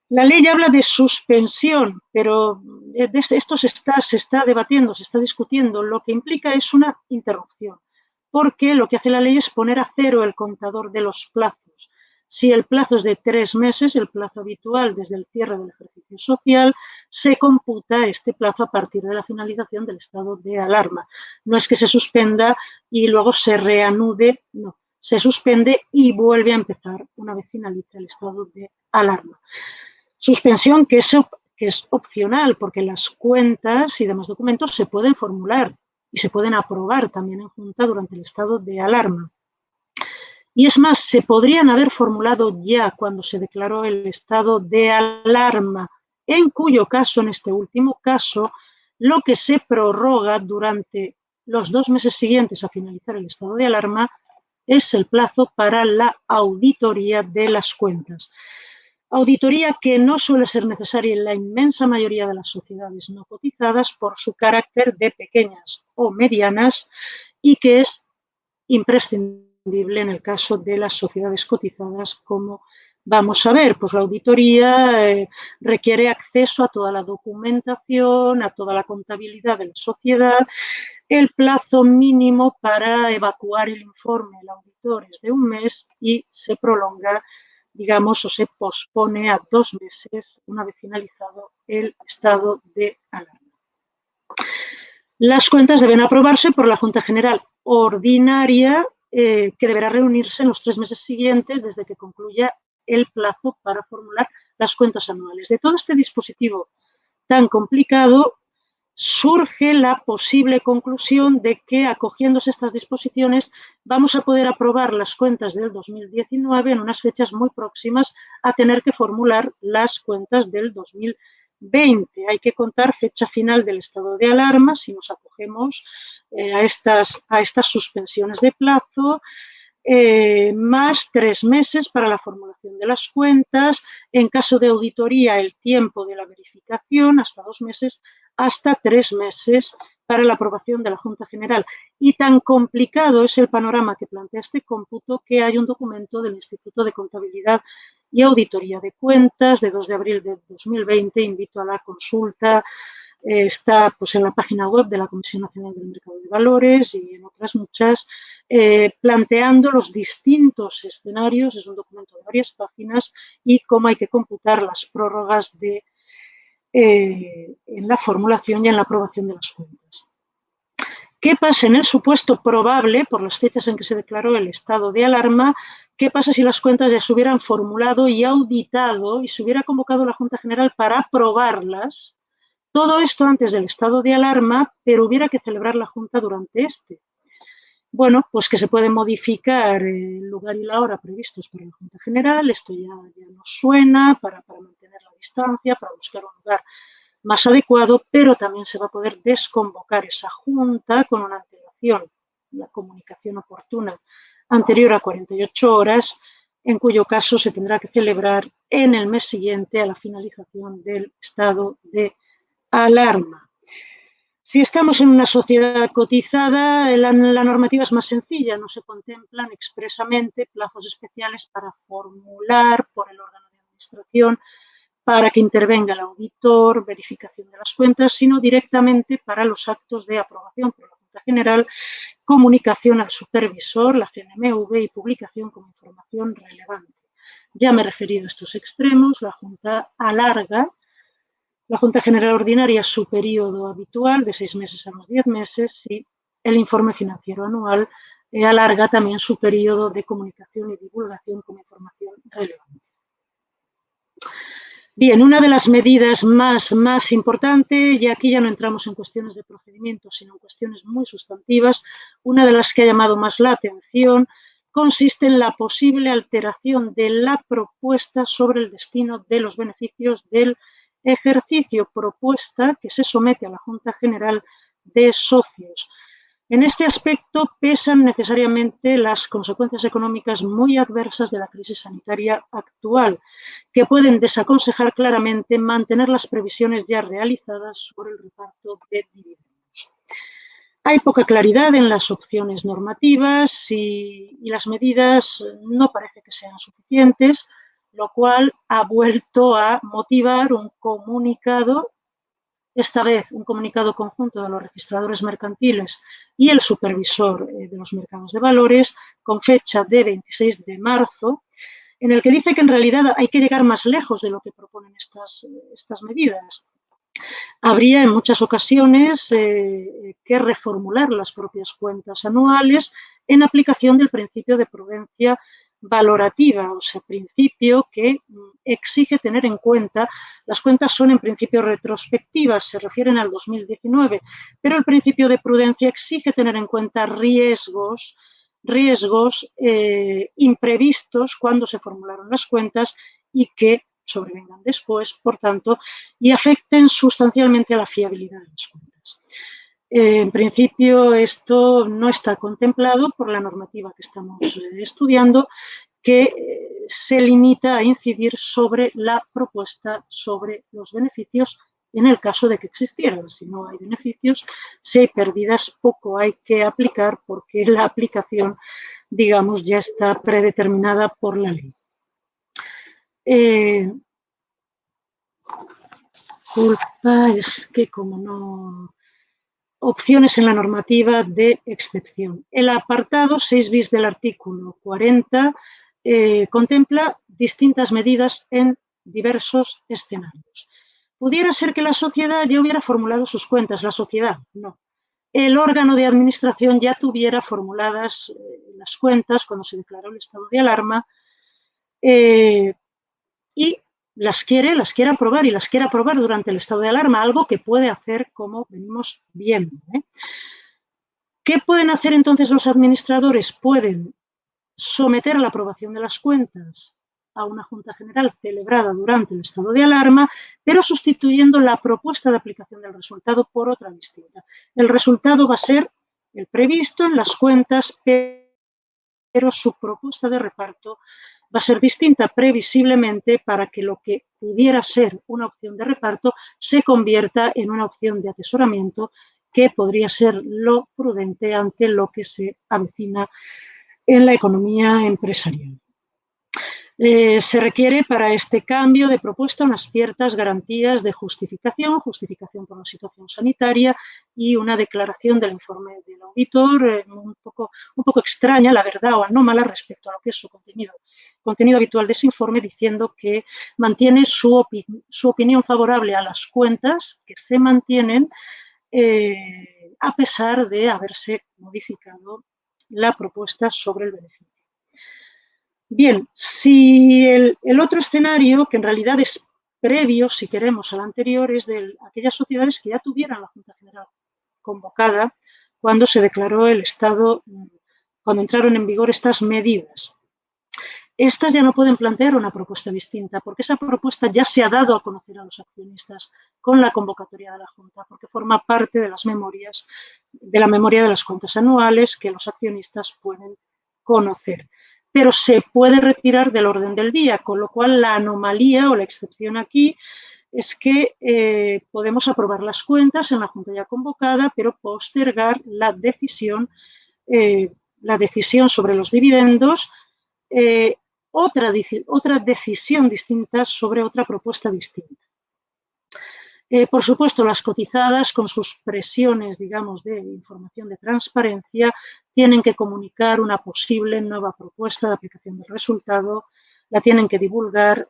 La ley habla de suspensión, pero esto se está debatiendo, se está discutiendo. Lo que implica es una interrupción, porque lo que hace la ley es poner a cero el contador de los plazos. Si el plazo es de 3 meses, el plazo habitual desde el cierre del ejercicio social, se computa este plazo a partir de la finalización del estado de alarma. No es que se suspenda y luego se reanude, no. Se suspende y vuelve a empezar una vez finaliza el estado de alarma. Suspensión que es opcional, porque las cuentas y demás documentos se pueden formular y se pueden aprobar también en Junta durante el estado de alarma. Y es más, se podrían haber formulado ya cuando se declaró el estado de alarma, en cuyo caso, en este último caso, lo que se prorroga durante los 2 meses siguientes a finalizar el estado de alarma es el plazo para la auditoría de las cuentas. Auditoría que no suele ser necesaria en la inmensa mayoría de las sociedades no cotizadas por su carácter de pequeñas o medianas y que es imprescindible en el caso de las sociedades cotizadas, como vamos a ver. Pues la auditoría requiere acceso a toda la documentación, a toda la contabilidad de la sociedad. El plazo mínimo para evacuar el informe del auditor es de 1 mes y se prolonga, digamos, o se pospone a 2 meses una vez finalizado el estado de alarma. Las cuentas deben aprobarse por la Junta General Ordinaria, que deberá reunirse en los 3 meses siguientes desde que concluya el plazo para formular las cuentas anuales. De todo este dispositivo tan complicado surge la posible conclusión de que, acogiéndose estas disposiciones, vamos a poder aprobar las cuentas del 2019 en unas fechas muy próximas a tener que formular las cuentas del 2020. Hay que contar fecha final del estado de alarma si nos acogemos a estas suspensiones de plazo, más 3 meses para la formulación de las cuentas. En caso de auditoría, el tiempo de la verificación, hasta 2 meses, hasta 3 meses para la aprobación de la Junta General. Y tan complicado es el panorama que plantea este cómputo que hay un documento del Instituto de Contabilidad y Auditoría de Cuentas de 2 de abril de 2020. Invito a la consulta. Está pues, en la página web de la Comisión Nacional del Mercado de Valores y en otras muchas, planteando los distintos escenarios. Es un documento de varias páginas y cómo hay que computar las prórrogas en la formulación y en la aprobación de las cuentas. ¿Qué pasa en el supuesto probable, por las fechas en que se declaró el estado de alarma? ¿Qué pasa si las cuentas ya se hubieran formulado y auditado y se hubiera convocado la Junta General para aprobarlas? Todo esto antes del estado de alarma, pero hubiera que celebrar la Junta durante este. Bueno, pues que se puede modificar el lugar y la hora previstos para la Junta General. Esto ya nos suena para mantener la distancia, para buscar un lugar más adecuado, pero también se va a poder desconvocar esa Junta con una antelación, la comunicación oportuna anterior a 48 horas, en cuyo caso se tendrá que celebrar en el mes siguiente a la finalización del estado de alarma. Si estamos en una sociedad cotizada, la normativa es más sencilla, no se contemplan expresamente plazos especiales para formular por el órgano de administración, para que intervenga el auditor, verificación de las cuentas, sino directamente para los actos de aprobación por la Junta General, comunicación al supervisor, la CNMV y publicación como información relevante. Ya me he referido a estos extremos. La Junta alarga. La Junta General Ordinaria su periodo habitual de 6 meses a los 10 meses y el informe financiero anual alarga también su periodo de comunicación y divulgación como información relevante. Bien, una de las medidas más importantes, y aquí ya no entramos en cuestiones de procedimiento, sino en cuestiones muy sustantivas, una de las que ha llamado más la atención consiste en la posible alteración de la propuesta sobre el destino de los beneficios del ejercicio, propuesta que se somete a la Junta General de Socios. En este aspecto pesan necesariamente las consecuencias económicas muy adversas de la crisis sanitaria actual, que pueden desaconsejar claramente mantener las previsiones ya realizadas sobre el reparto de dividendos. Hay poca claridad en las opciones normativas y las medidas no parece que sean suficientes, lo cual ha vuelto a motivar un comunicado, esta vez un comunicado conjunto de los registradores mercantiles y el supervisor de los mercados de valores, con fecha de 26 de marzo, en el que dice que en realidad hay que llegar más lejos de lo que proponen estas medidas. Habría en muchas ocasiones que reformular las propias cuentas anuales en aplicación del principio de prudencia valorativa, o sea, principio que exige tener en cuenta, las cuentas son en principio retrospectivas, se refieren al 2019, pero el principio de prudencia exige tener en cuenta riesgos imprevistos cuando se formularon las cuentas y que sobrevengan después, por tanto, y afecten sustancialmente a la fiabilidad de las cuentas. En principio, esto no está contemplado por la normativa que estamos estudiando, que se limita a incidir sobre la propuesta sobre los beneficios en el caso de que existieran. Si no hay beneficios, si hay pérdidas, poco hay que aplicar porque la aplicación, digamos, ya está predeterminada por la ley. Culpa es que como no... Opciones en la normativa de excepción. El apartado 6 bis del artículo 40 contempla distintas medidas en diversos escenarios. Pudiera ser que la sociedad ya hubiera formulado sus cuentas, la sociedad no. El órgano de administración ya tuviera formuladas las cuentas cuando se declaró el estado de alarma y las quiere aprobar y las quiere aprobar durante el estado de alarma, algo que puede hacer como venimos viendo. ¿Qué pueden hacer entonces los administradores? Pueden someter a la aprobación de las cuentas a una Junta General celebrada durante el estado de alarma, pero sustituyendo la propuesta de aplicación del resultado por otra distinta. El resultado va a ser el previsto en las cuentas, pero su propuesta de reparto va a ser distinta previsiblemente para que lo que pudiera ser una opción de reparto se convierta en una opción de atesoramiento que podría ser lo prudente ante lo que se avecina en la economía empresarial. Se requiere para este cambio de propuesta unas ciertas garantías de justificación por la situación sanitaria y una declaración del informe del auditor un poco extraña, la verdad, o anómala respecto a lo que es su contenido habitual de ese informe, diciendo que mantiene su opinión favorable a las cuentas, que se mantienen a pesar de haberse modificado la propuesta sobre el beneficio. Bien, si el otro escenario, que en realidad es previo, si queremos, al anterior, es de aquellas sociedades que ya tuvieran la Junta General convocada cuando se declaró el estado, cuando entraron en vigor estas medidas. Estas ya no pueden plantear una propuesta distinta, porque esa propuesta ya se ha dado a conocer a los accionistas con la convocatoria de la Junta, porque forma parte de las memorias, de la memoria de las cuentas anuales que los accionistas pueden conocer. Pero se puede retirar del orden del día, con lo cual la anomalía o la excepción aquí es que podemos aprobar las cuentas en la Junta ya convocada, pero postergar la decisión sobre los dividendos, otra decisión distinta sobre otra propuesta distinta. Por supuesto, las cotizadas, con sus presiones, digamos, de información de transparencia, tienen que comunicar una posible nueva propuesta de aplicación del resultado, la tienen que divulgar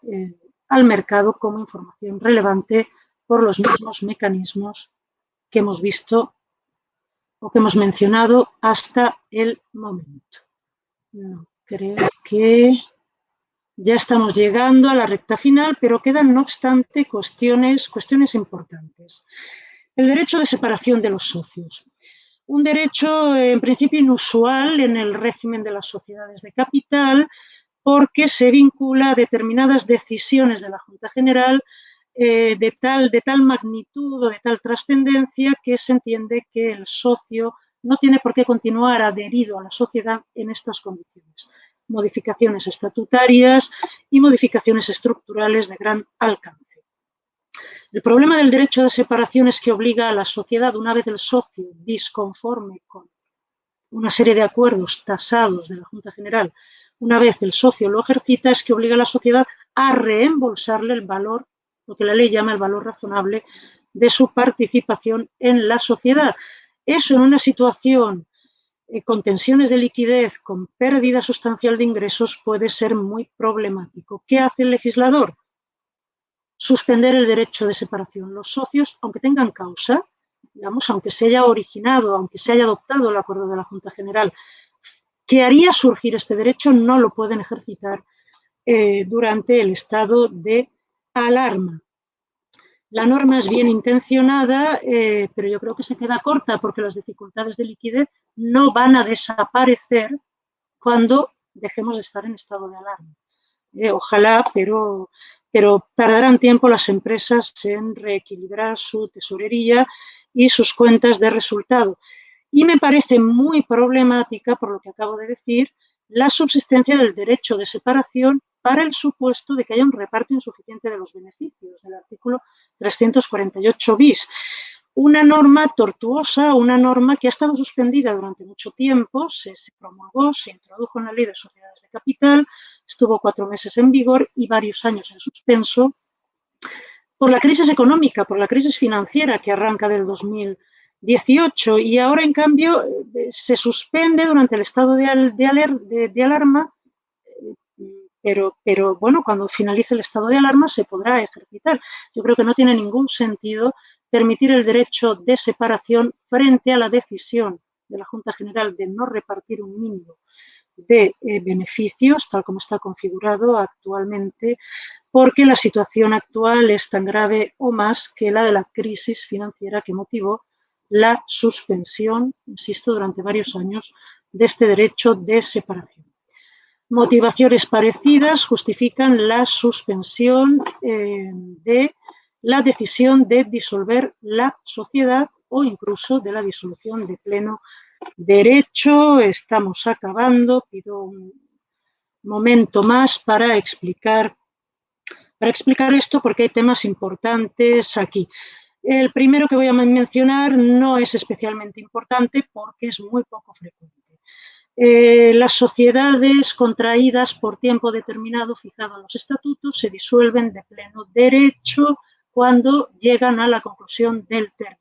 al mercado como información relevante por los mismos mecanismos que hemos visto o que hemos mencionado hasta el momento. No, creo que ya estamos llegando a la recta final, pero quedan, no obstante, cuestiones importantes. El derecho de separación de los socios. Un derecho, en principio, inusual en el régimen de las sociedades de capital, porque se vincula a determinadas decisiones de la Junta General de tal magnitud o de tal trascendencia que se entiende que el socio no tiene por qué continuar adherido a la sociedad en estas condiciones. Modificaciones estatutarias y modificaciones estructurales de gran alcance. El problema del derecho de separación es que obliga a la sociedad, una vez el socio disconforme con una serie de acuerdos tasados de la Junta General, una vez el socio lo ejercita, es que obliga a la sociedad a reembolsarle el valor, lo que la ley llama el valor razonable de su participación en la sociedad. Eso en una situación con tensiones de liquidez, con pérdida sustancial de ingresos, puede ser muy problemático. ¿Qué hace el legislador? Suspender el derecho de separación. Los socios, aunque tengan causa, digamos, aunque se haya originado, aunque se haya adoptado el acuerdo de la Junta General, que haría surgir este derecho, no lo pueden ejercitar durante el estado de alarma. La norma es bien intencionada, pero yo creo que se queda corta porque las dificultades de liquidez no van a desaparecer cuando dejemos de estar en estado de alarma. Ojalá, pero tardarán tiempo las empresas en reequilibrar su tesorería y sus cuentas de resultado. Y me parece muy problemática, por lo que acabo de decir, la subsistencia del derecho de separación para el supuesto de que haya un reparto insuficiente de los beneficios, del artículo 348 bis. Una norma tortuosa, una norma que ha estado suspendida durante mucho tiempo, se promulgó, se introdujo en la Ley de Sociedades de Capital, estuvo 4 meses en vigor y varios años en suspenso por la crisis económica, por la crisis financiera que arranca del 2018 y ahora, en cambio, se suspende durante el estado de alarma, pero bueno, cuando finalice el estado de alarma se podrá ejercitar. Yo creo que no tiene ningún sentido permitir el derecho de separación frente a la decisión de la Junta General de no repartir un mínimo de beneficios, tal como está configurado actualmente, porque la situación actual es tan grave o más que la de la crisis financiera que motivó la suspensión, insisto, durante varios años de este derecho de separación. Motivaciones parecidas justifican la suspensión de la decisión de disolver la sociedad o incluso de la disolución de pleno derecho. Estamos acabando, pido un momento más para explicar esto porque hay temas importantes aquí. El primero que voy a mencionar no es especialmente importante porque es muy poco frecuente. Las sociedades contraídas por tiempo determinado fijado en los estatutos se disuelven de pleno derecho cuando llegan a la conclusión del término.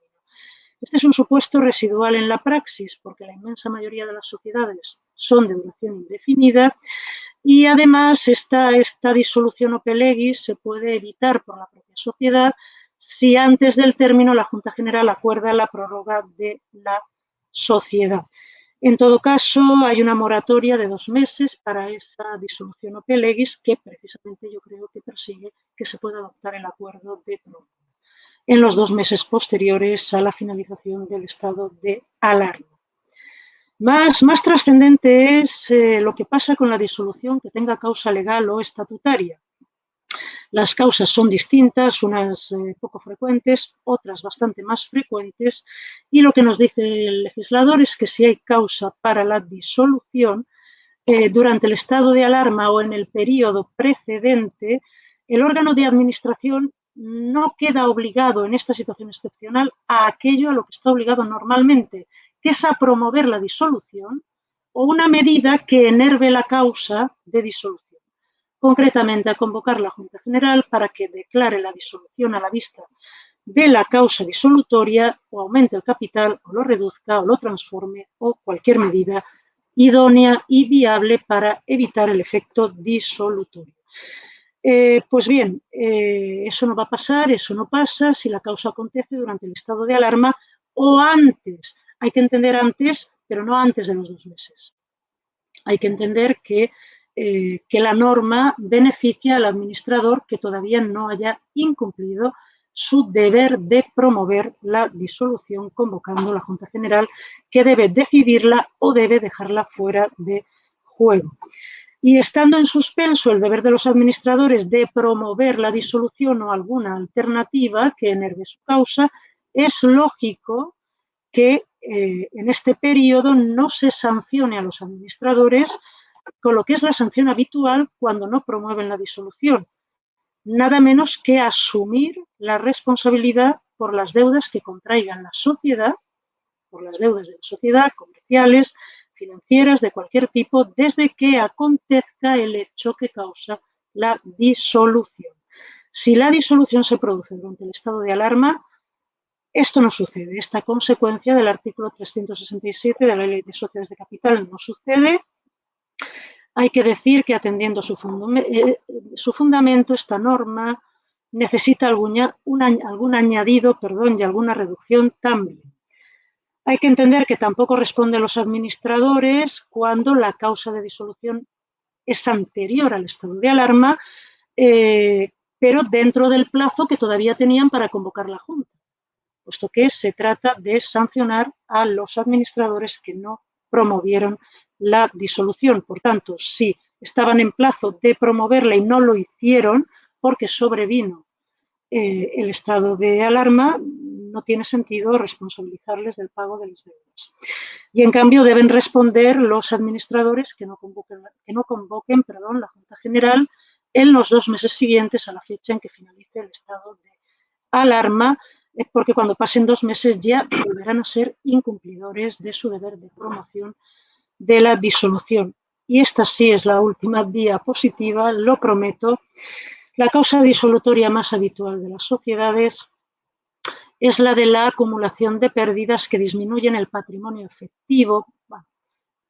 Este es un supuesto residual en la praxis porque la inmensa mayoría de las sociedades son de duración indefinida y además esta disolución ope legis se puede evitar por la propia sociedad si antes del término la Junta General acuerda la prórroga de la sociedad. En todo caso, hay una moratoria de 2 meses para esa disolución ope legis que precisamente yo creo que persigue que se pueda adoptar el acuerdo de prórroga en los 2 meses posteriores a la finalización del estado de alarma. Más trascendente es lo que pasa con la disolución que tenga causa legal o estatutaria. Las causas son distintas, unas poco frecuentes, otras bastante más frecuentes, y lo que nos dice el legislador es que si hay causa para la disolución, durante el estado de alarma o en el periodo precedente, el órgano de administración no queda obligado en esta situación excepcional a aquello a lo que está obligado normalmente, que es a promover la disolución o una medida que enerve la causa de disolución. Concretamente, a convocar la Junta General para que declare la disolución a la vista de la causa disolutoria o aumente el capital o lo reduzca o lo transforme o cualquier medida idónea y viable para evitar el efecto disolutorio. Pues bien, eso no va a pasar, eso no pasa si la causa acontece durante el estado de alarma o antes. Hay que entender antes, pero no antes de los 2 meses. Hay que entender que la norma beneficia al administrador que todavía no haya incumplido su deber de promover la disolución convocando la Junta General, que debe decidirla o debe dejarla fuera de juego. Y estando en suspenso el deber de los administradores de promover la disolución o alguna alternativa que enerve su causa, es lógico que en este periodo no se sancione a los administradores con lo que es la sanción habitual cuando no promueven la disolución, nada menos que asumir la responsabilidad por las deudas que contraigan la sociedad, por las deudas de la sociedad, comerciales, financieras, de cualquier tipo, desde que acontezca el hecho que causa la disolución. Si la disolución se produce durante el estado de alarma, esto no sucede. Esta consecuencia del artículo 367 de la Ley de Sociedades de Capital no sucede. Hay que decir que, atendiendo su fundamento, esta norma necesita algún añadido y alguna reducción también. Hay que entender que tampoco responden los administradores cuando la causa de disolución es anterior al estado de alarma, pero dentro del plazo que todavía tenían para convocar la Junta, puesto que se trata de sancionar a los administradores que no promovieron la disolución. Por tanto, si estaban en plazo de promoverla y no lo hicieron porque sobrevino el estado de alarma, no tiene sentido responsabilizarles del pago de las deudas. Y, en cambio, deben responder los administradores que no convoquen la Junta General en los 2 meses siguientes a la fecha en que finalice el estado de alarma, porque cuando pasen 2 meses ya volverán a ser incumplidores de su deber de promoción de la disolución. Y esta sí es la última diapositiva, lo prometo. La causa disolutoria más habitual de las sociedades es la de la acumulación de pérdidas que disminuyen el patrimonio efectivo,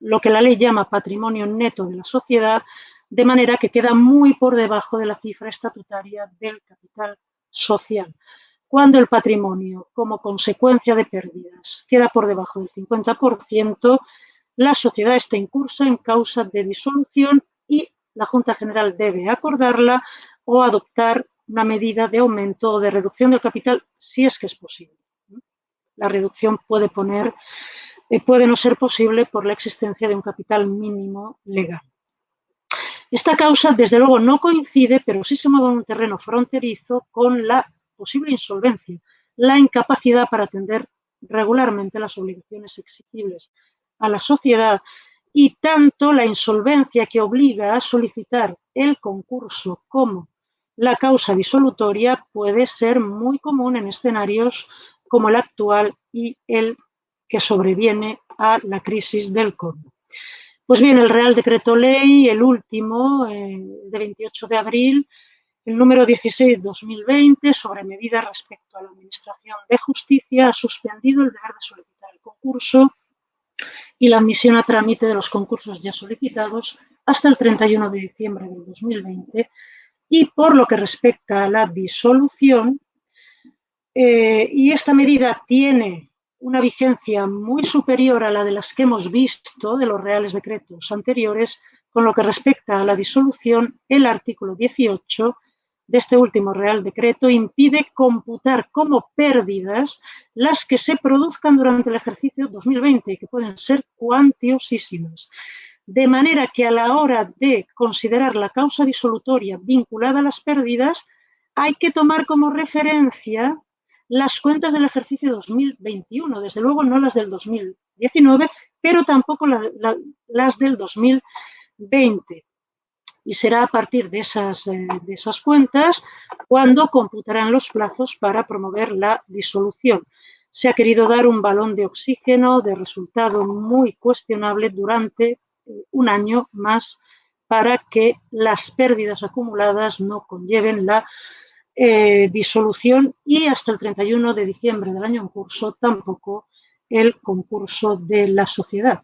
lo que la ley llama patrimonio neto de la sociedad, de manera que queda muy por debajo de la cifra estatutaria del capital social. Cuando el patrimonio, como consecuencia de pérdidas, queda por debajo del 50%, la sociedad está incursa en causa de disolución y la Junta General debe acordarla o adoptar una medida de aumento o de reducción del capital, si es que es posible. La reducción puede no ser posible por la existencia de un capital mínimo legal. Esta causa, desde luego, no coincide, pero sí se mueve en un terreno fronterizo con la posible insolvencia, la incapacidad para atender regularmente las obligaciones exigibles a la sociedad, y tanto la insolvencia que obliga a solicitar el concurso como la causa disolutoria puede ser muy común en escenarios como el actual y el que sobreviene a la crisis del COVID. Pues bien, el Real Decreto Ley, el último, de 28 de abril, el número 16/2020, sobre medidas respecto a la Administración de Justicia, ha suspendido el deber de solicitar el concurso y la admisión a trámite de los concursos ya solicitados hasta el 31 de diciembre del 2020. Y por lo que respecta a la disolución, y esta medida tiene una vigencia muy superior a la de las que hemos visto de los reales decretos anteriores, con lo que respecta a la disolución, el artículo 18 de este último Real Decreto impide computar como pérdidas las que se produzcan durante el ejercicio 2020, que pueden ser cuantiosísimas. De manera que a la hora de considerar la causa disolutoria vinculada a las pérdidas, hay que tomar como referencia las cuentas del ejercicio 2021, desde luego no las del 2019, pero tampoco las del 2020. Y será a partir de esas cuentas cuando computarán los plazos para promover la disolución. Se ha querido dar un balón de oxígeno de resultado muy cuestionable durante un año más para que las pérdidas acumuladas no conlleven la disolución, y hasta el 31 de diciembre del año en curso tampoco el concurso de la sociedad.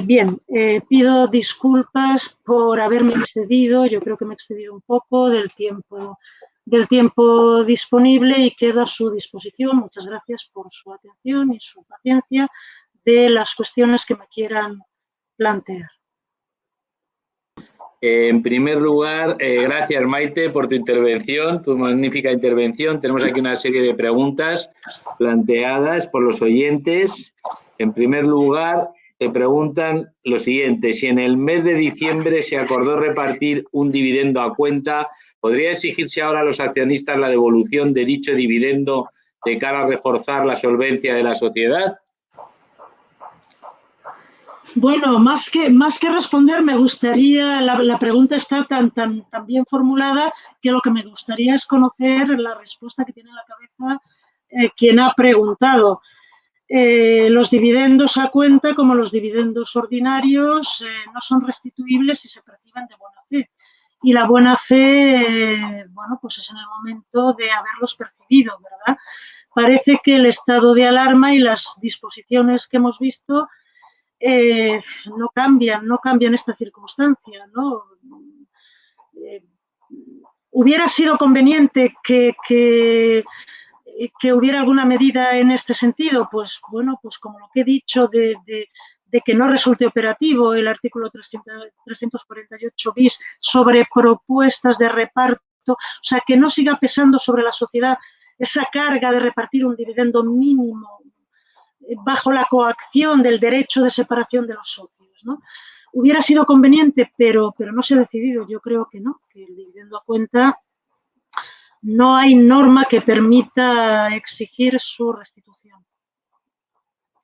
Bien, pido disculpas por haberme excedido. Yo creo que me he excedido un poco del tiempo disponible y quedo a su disposición. Muchas gracias por su atención y su paciencia de las cuestiones que me quieran plantear. En primer lugar, gracias, Maite, por tu intervención, tu magnífica intervención. Tenemos aquí una serie de preguntas planteadas por los oyentes. En primer lugar, te preguntan lo siguiente: si en el mes de diciembre se acordó repartir un dividendo a cuenta, ¿podría exigirse ahora a los accionistas la devolución de dicho dividendo de cara a reforzar la solvencia de la sociedad? Bueno, más que responder, me gustaría, la pregunta está tan bien formulada que lo que me gustaría es conocer la respuesta que tiene en la cabeza quien ha preguntado. Los dividendos a cuenta, como los dividendos ordinarios, no son restituibles si se perciben de buena fe. Y la buena fe, bueno, pues es en el momento de haberlos percibido, ¿verdad? Parece que el estado de alarma y las disposiciones que hemos visto no cambian esta circunstancia, ¿no? Eh, hubiera sido conveniente que hubiera alguna medida en este sentido, pues bueno, pues como lo que he dicho de que no resulte operativo el artículo 348 bis sobre propuestas de reparto, o sea, que no siga pesando sobre la sociedad esa carga de repartir un dividendo mínimo bajo la coacción del derecho de separación de los socios, ¿no? Hubiera sido conveniente, pero no se ha decidido. Yo creo que no, que el dividendo a cuenta no hay norma que permita exigir su restitución.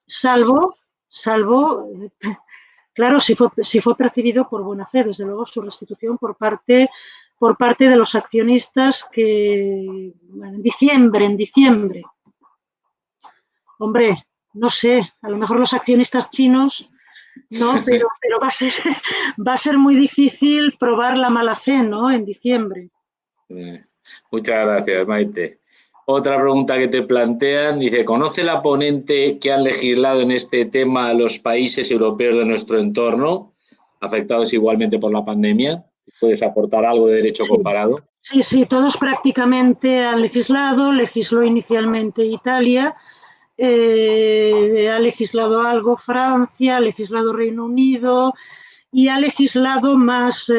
Salvo, claro, si fue percibido por buena fe, desde luego su restitución por parte de los accionistas que en diciembre. Hombre, no sé, a lo mejor los accionistas chinos no, pero va a ser muy difícil probar la mala fe, ¿no? En diciembre. Muchas gracias, Maite. Otra pregunta que te plantean, dice, ¿conoce la ponente que han legislado en este tema a los países europeos de nuestro entorno, afectados igualmente por la pandemia? ¿Puedes aportar algo de derecho comparado? Sí, todos prácticamente han legislado. Legisló inicialmente Italia, ha legislado algo Francia, ha legislado Reino Unido y ha legislado más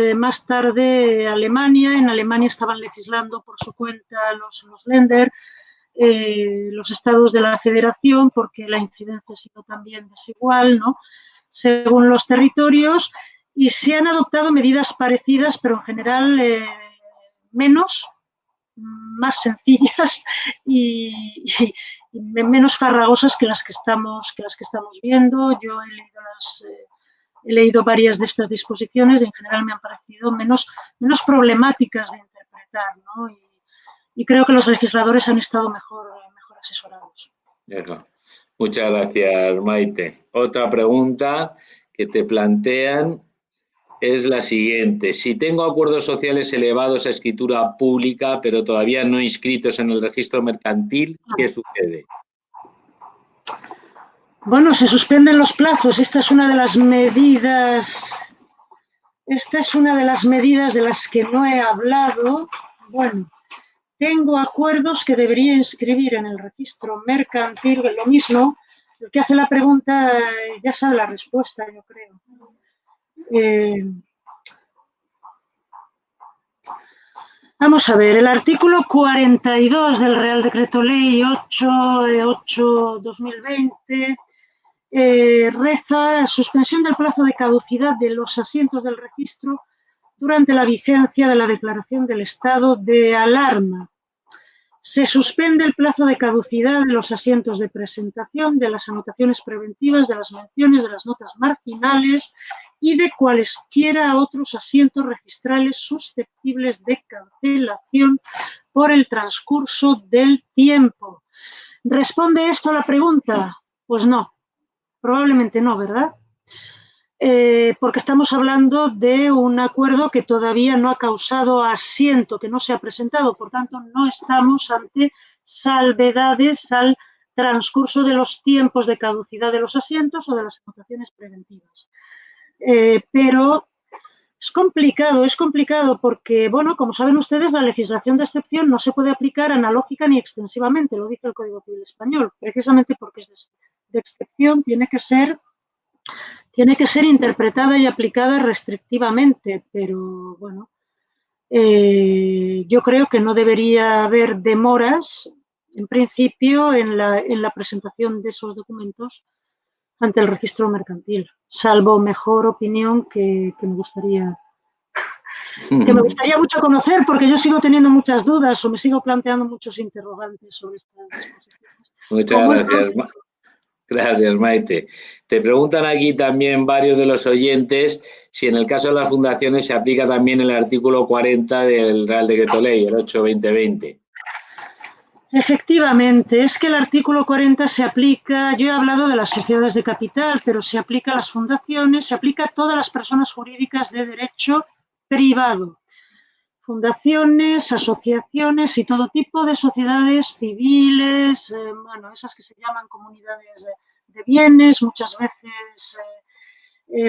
tarde Alemania. En Alemania estaban legislando por su cuenta los Länder, los estados de la federación, porque la incidencia ha sido también desigual, ¿no? Según los territorios, y se han adoptado medidas parecidas, pero en general menos, más sencillas y menos farragosas que las que estamos viendo. Yo he leído varias de estas disposiciones y en general me han parecido menos problemáticas de interpretar, ¿no? Y creo que los legisladores han estado mejor asesorados. Muchas gracias, Maite. Otra pregunta que te plantean es la siguiente. Si tengo acuerdos sociales elevados a escritura pública, pero todavía no inscritos en el registro mercantil, ¿qué sucede? Bueno, se suspenden los plazos. Esta es una de las medidas de las que no he hablado. Bueno, tengo acuerdos que debería inscribir en el registro mercantil. Lo mismo, el que hace la pregunta ya sabe la respuesta, yo creo. Vamos a ver, el artículo 42 del Real Decreto Ley 8/2020 reza suspensión del plazo de caducidad de los asientos del registro durante la vigencia de la declaración del estado de alarma. Se suspende el plazo de caducidad de los asientos de presentación, de las anotaciones preventivas, de las menciones, de las notas marginales y de cualesquiera otros asientos registrales susceptibles de cancelación por el transcurso del tiempo. ¿Responde esto a la pregunta? Pues no, probablemente no, ¿verdad? Porque estamos hablando de un acuerdo que todavía no ha causado asiento, que no se ha presentado. Por tanto, no estamos ante salvedades al transcurso de los tiempos de caducidad de los asientos o de las anotaciones preventivas. Pero es complicado porque, bueno, como saben ustedes, la legislación de excepción no se puede aplicar analógica ni extensivamente, lo dice el Código Civil Español, precisamente porque es de excepción, tiene que ser interpretada y aplicada restrictivamente, pero bueno, yo creo que no debería haber demoras, en principio, en la presentación de esos documentos ante el registro mercantil, salvo mejor opinión que me gustaría mucho conocer, porque yo sigo teniendo muchas dudas o me sigo planteando muchos interrogantes sobre estas disposiciones. Muchas gracias. Gracias, Maite. Te preguntan aquí también varios de los oyentes si en el caso de las fundaciones se aplica también el artículo 40 del Real Decreto Ley, el 8/2020. Efectivamente, es que el artículo 40 se aplica, yo he hablado de las sociedades de capital, pero se aplica a las fundaciones, se aplica a todas las personas jurídicas de derecho privado, fundaciones, asociaciones y todo tipo de sociedades civiles, bueno, esas que se llaman comunidades de bienes, muchas veces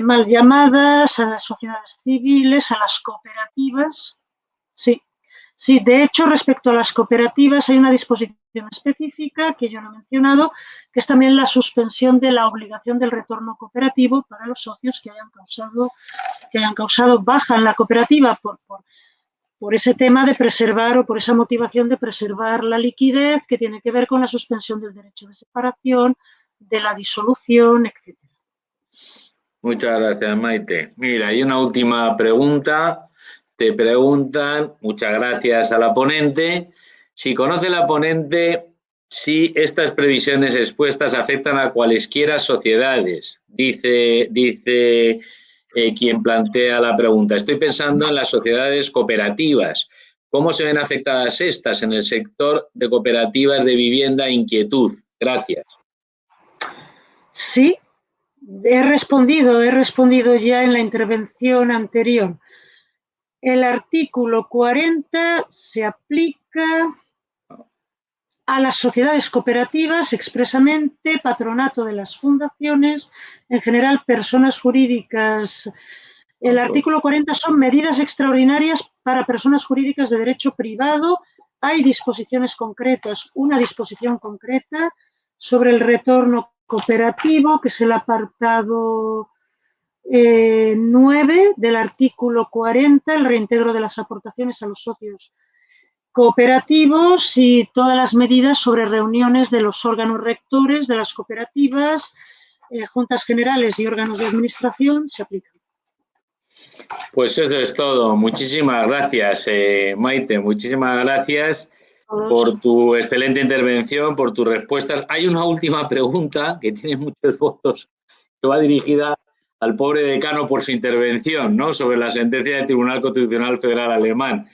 mal llamadas, a las sociedades civiles, a las cooperativas, sí. Sí, de hecho, respecto a las cooperativas hay una disposición específica que yo no he mencionado, que es también la suspensión de la obligación del retorno cooperativo para los socios que hayan causado baja en la cooperativa por ese tema de preservar o por esa motivación de preservar la liquidez que tiene que ver con la suspensión del derecho de separación, de la disolución, etc. Muchas gracias, Maite. Mira, hay una última pregunta. Te preguntan, muchas gracias a la ponente, si conoce la ponente si estas previsiones expuestas afectan a cualesquiera sociedades. Dice quien plantea la pregunta. Estoy pensando en las sociedades cooperativas. ¿Cómo se ven afectadas estas en el sector de cooperativas de vivienda e inquietud? Gracias. Sí, he respondido ya en la intervención anterior. El artículo 40 se aplica a las sociedades cooperativas expresamente, patronato de las fundaciones, en general personas jurídicas. El artículo 40 son medidas extraordinarias para personas jurídicas de derecho privado. Hay disposiciones concretas, una disposición concreta sobre el retorno cooperativo, que es el apartado 9 del artículo 40, el reintegro de las aportaciones a los socios cooperativos y todas las medidas sobre reuniones de los órganos rectores de las cooperativas, juntas generales y órganos de administración se aplican. Pues eso es todo. Muchísimas gracias, Maite. Muchísimas gracias por tu excelente intervención, por tus respuestas. Hay una última pregunta que tiene muchos votos, que va dirigida al pobre decano por su intervención, ¿no? Sobre la sentencia del Tribunal Constitucional Federal Alemán,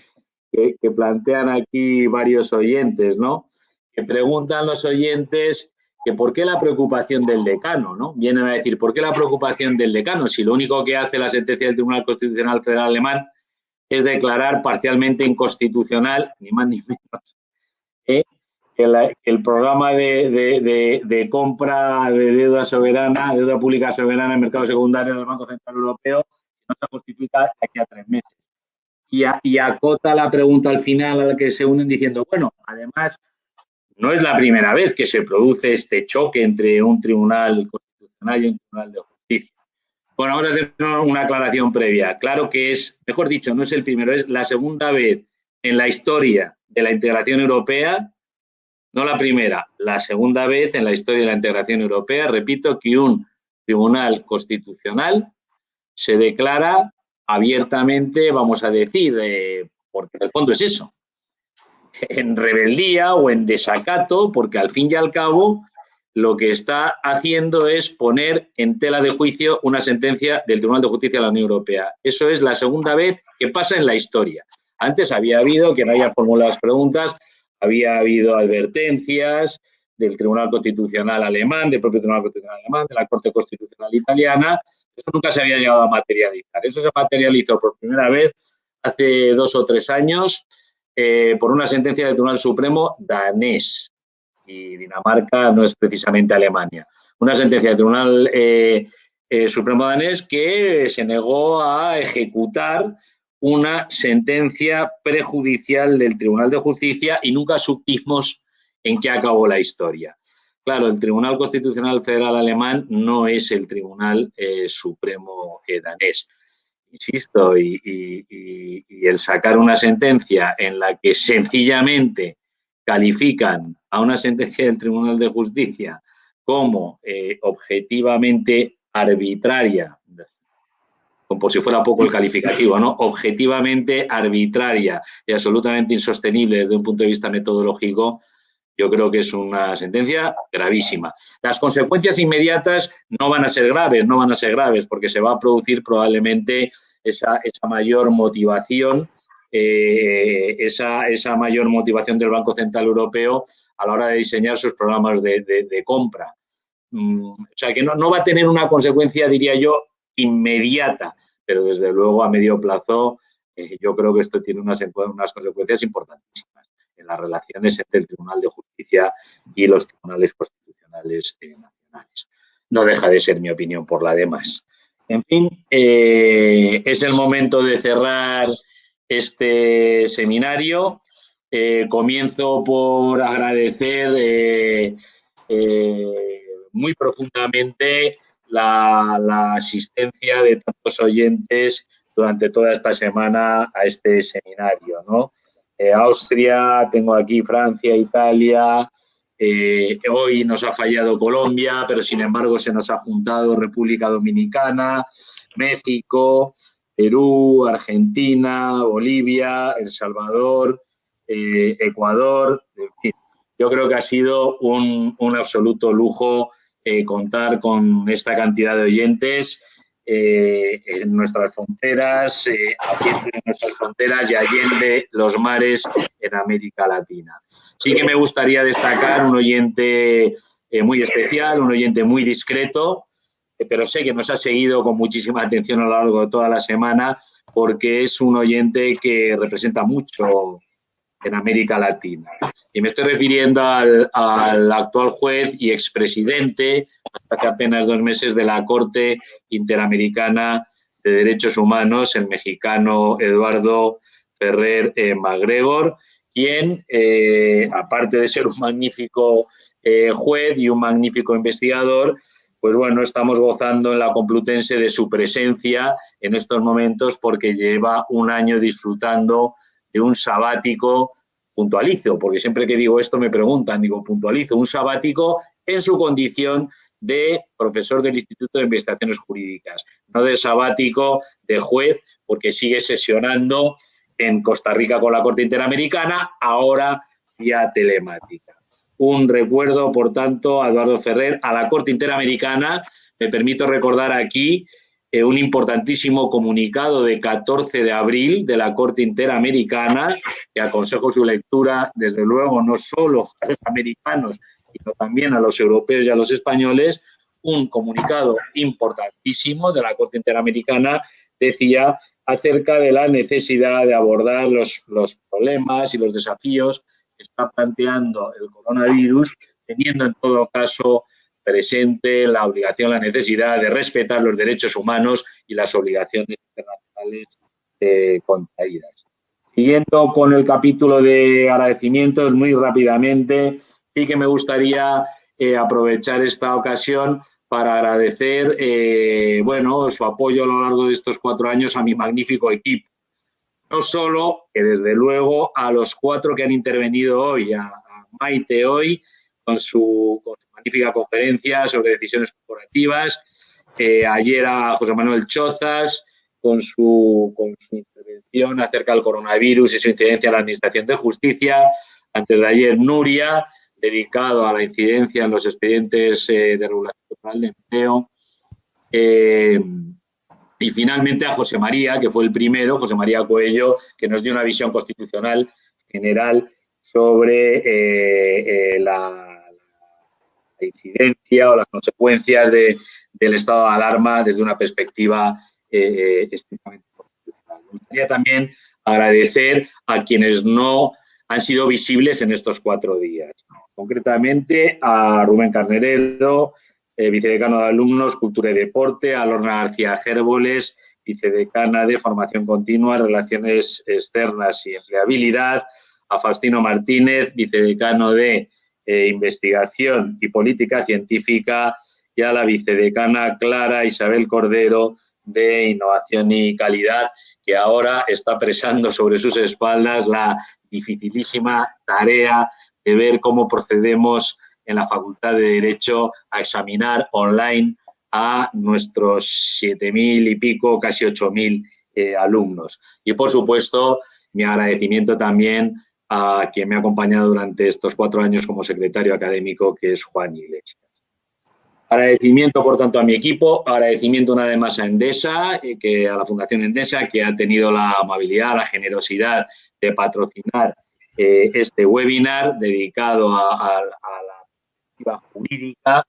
que plantean aquí varios oyentes, ¿no? Que preguntan los oyentes que por qué la preocupación del decano, ¿no? Vienen a decir, ¿por qué la preocupación del decano? Si lo único que hace la sentencia del Tribunal Constitucional Federal Alemán es declarar parcialmente inconstitucional, ni más ni menos, el programa de compra de deuda soberana, deuda pública soberana en mercado secundario del Banco Central Europeo, no se justifica de aquí a 3 meses. Y acota la pregunta al final a la que se unen diciendo, bueno, además, no es la primera vez que se produce este choque entre un tribunal constitucional y un tribunal de justicia. Bueno, vamos a hacer una aclaración previa. Claro que es, mejor dicho, no es el primero, es la segunda vez en la historia de la integración europea, no la primera, la segunda vez en la historia de la integración europea, repito, que un tribunal constitucional se declara abiertamente, vamos a decir, porque en el fondo es eso, en rebeldía o en desacato, porque al fin y al cabo lo que está haciendo es poner en tela de juicio una sentencia del Tribunal de Justicia de la Unión Europea. Eso es la segunda vez que pasa en la historia. Antes había habido, que no haya formulado las preguntas, había habido advertencias del Tribunal Constitucional alemán, del propio Tribunal Constitucional alemán, de la Corte Constitucional italiana. Eso nunca se había llegado a materializar. Eso se materializó por primera vez hace 2 o 3 años por una sentencia del Tribunal Supremo danés. Y Dinamarca no es precisamente Alemania. Una sentencia del Tribunal Supremo danés que se negó a ejecutar una sentencia prejudicial del Tribunal de Justicia y nunca supimos en qué acabó la historia. Claro, el Tribunal Constitucional Federal Alemán no es el Tribunal Supremo danés. Insisto, y el sacar una sentencia en la que sencillamente califican a una sentencia del Tribunal de Justicia como objetivamente arbitraria, como por si fuera poco el calificativo, ¿no? Objetivamente arbitraria y absolutamente insostenible desde un punto de vista metodológico, yo creo que es una sentencia gravísima. Las consecuencias inmediatas no van a ser graves, porque se va a producir probablemente esa mayor motivación, esa mayor motivación del Banco Central Europeo a la hora de diseñar sus programas de compra. O sea, que no va a tener una consecuencia, diría yo, inmediata, pero desde luego a medio plazo yo creo que esto tiene unas consecuencias importantísimas en las relaciones entre el Tribunal de Justicia y los tribunales constitucionales nacionales. No deja de ser mi opinión por la demás. En fin, es el momento de cerrar este seminario. Comienzo por agradecer muy profundamente la asistencia de tantos oyentes durante toda esta semana a este seminario, ¿no? Austria, tengo aquí Francia, Italia, hoy nos ha fallado Colombia, pero sin embargo se nos ha juntado República Dominicana, México, Perú, Argentina, Bolivia, El Salvador, Ecuador, en fin. Yo creo que ha sido un absoluto lujo contar con esta cantidad de oyentes en nuestras fronteras, allende nuestras fronteras y allende los mares en América Latina. Sí que me gustaría destacar un oyente muy especial, un oyente muy discreto, pero sé que nos ha seguido con muchísima atención a lo largo de toda la semana porque es un oyente que representa mucho en América Latina. Y me estoy refiriendo al actual juez y expresidente, hasta hace apenas 2 meses, de la Corte Interamericana de Derechos Humanos, el mexicano Eduardo Ferrer MacGregor, quien, aparte de ser un magnífico juez y un magnífico investigador, pues bueno, estamos gozando en la Complutense de su presencia en estos momentos porque lleva un año disfrutando de un sabático puntualizo, porque siempre que digo esto me preguntan, digo puntualizo, un sabático en su condición de profesor del Instituto de Investigaciones Jurídicas, no de sabático de juez, porque sigue sesionando en Costa Rica con la Corte Interamericana, ahora vía telemática. Un recuerdo, por tanto, a Eduardo Ferrer, a la Corte Interamericana. Me permito recordar aquí un importantísimo comunicado de 14 de abril de la Corte Interamericana, que aconsejo su lectura, desde luego, no solo a los americanos, sino también a los europeos y a los españoles. Un comunicado importantísimo de la Corte Interamericana decía acerca de la necesidad de abordar los problemas y los desafíos que está planteando el coronavirus, teniendo en todo caso presente la obligación, la necesidad de respetar los derechos humanos y las obligaciones internacionales contraídas. Siguiendo con el capítulo de agradecimientos, muy rápidamente, sí que me gustaría aprovechar esta ocasión para agradecer bueno, su apoyo a lo largo de estos 4 años a mi magnífico equipo. No solo, que desde luego a los 4 que han intervenido hoy, a Maite hoy, con su magnífica conferencia sobre decisiones corporativas, ayer a José Manuel Chozas, con su intervención acerca del coronavirus y su incidencia en la Administración de Justicia, antes de ayer Nuria, dedicado a la incidencia en los expedientes de regulación temporal de empleo, y finalmente a José María, que fue el primero, José María Coello, que nos dio una visión constitucional general sobre la incidencia o las consecuencias del estado de alarma desde una perspectiva estrictamente constitucional. Me gustaría también agradecer a quienes no han sido visibles en estos 4 días. Concretamente a Rubén Carneredo, vicedecano de Alumnos, Cultura y Deporte, a Lorna García Gérboles, vicedecana de Formación Continua, Relaciones Externas y Empleabilidad, a Faustino Martínez, vicedecano de Investigación y Política Científica, y a la vicedecana Clara Isabel Cordero de Innovación y Calidad, que ahora está presando sobre sus espaldas la dificilísima tarea de ver cómo procedemos en la Facultad de Derecho a examinar online a nuestros 7.000 y pico, casi 8.000 alumnos. Y, por supuesto, mi agradecimiento también a quien me ha acompañado durante estos 4 años como secretario académico, que es Juan Iglesias. Agradecimiento, por tanto, a mi equipo, agradecimiento una vez más a Endesa, a la Fundación Endesa, que ha tenido la amabilidad, la generosidad de patrocinar este webinar dedicado a la perspectiva jurídica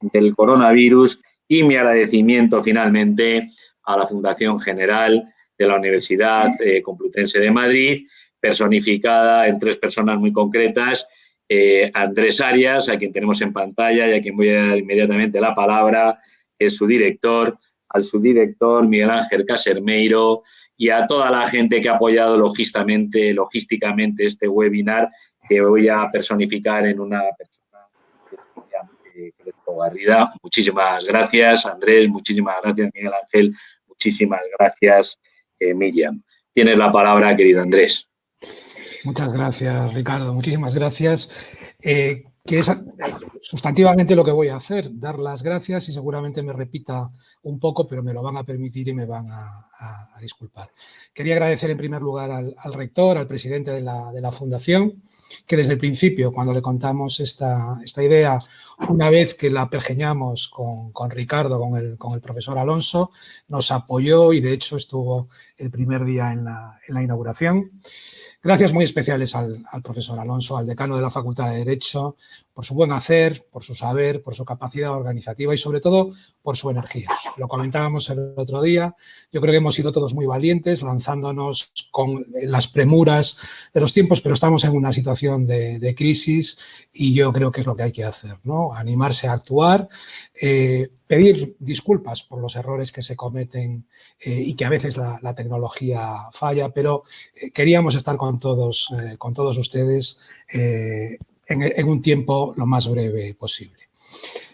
del coronavirus, y mi agradecimiento finalmente a la Fundación General de la Universidad Complutense de Madrid, personificada en 3 personas muy concretas: Andrés Arias, a quien tenemos en pantalla y a quien voy a dar inmediatamente la palabra, es su director; al subdirector Miguel Ángel Casermeiro, y a toda la gente que ha apoyado logísticamente este webinar, que voy a personificar en una persona que se llama Crespo Garrida. Muchísimas gracias, Andrés, muchísimas gracias, Miguel Ángel, muchísimas gracias, Miriam. Tienes la palabra, querido Andrés. Muchas gracias, Ricardo. Muchísimas gracias. Que es sustantivamente lo que voy a hacer, dar las gracias, y seguramente me repita un poco, pero me lo van a permitir y me van a disculpar. Quería agradecer en primer lugar al rector, al presidente de la Fundación, que desde el principio, cuando le contamos esta idea, una vez que la pergeñamos con Ricardo, con el profesor Alonso, nos apoyó y de hecho estuvo el primer día en la inauguración. Gracias muy especiales al profesor Alonso, al decano de la Facultad de Derecho, por su buen hacer, por su saber, por su capacidad organizativa y sobre todo por su energía. Lo comentábamos el otro día, yo creo que hemos sido todos muy valientes, lanzándonos con las premuras de los tiempos, pero estamos en una situación de crisis y yo creo que es lo que hay que hacer, ¿no? Animarse a actuar, pedir disculpas por los errores que se cometen y que a veces la tecnología falla, pero queríamos estar con todos ustedes en un tiempo lo más breve posible.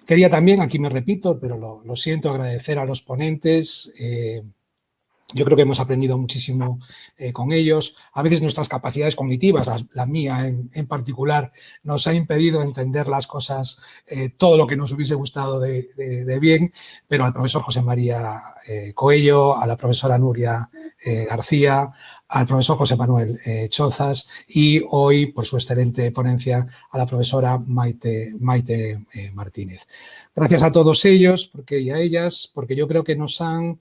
Quería también, aquí me repito, pero lo siento, agradecer a los ponentes. Yo creo que hemos aprendido muchísimo con ellos. A veces nuestras capacidades cognitivas, la mía en particular, nos ha impedido entender las cosas, todo lo que nos hubiese gustado de bien, pero al profesor José María Coello, a la profesora Nuria García, al profesor José Manuel Chozas y hoy, por su excelente ponencia, a la profesora Maite Martínez. Gracias a todos ellos y a ellas, porque yo creo que nos han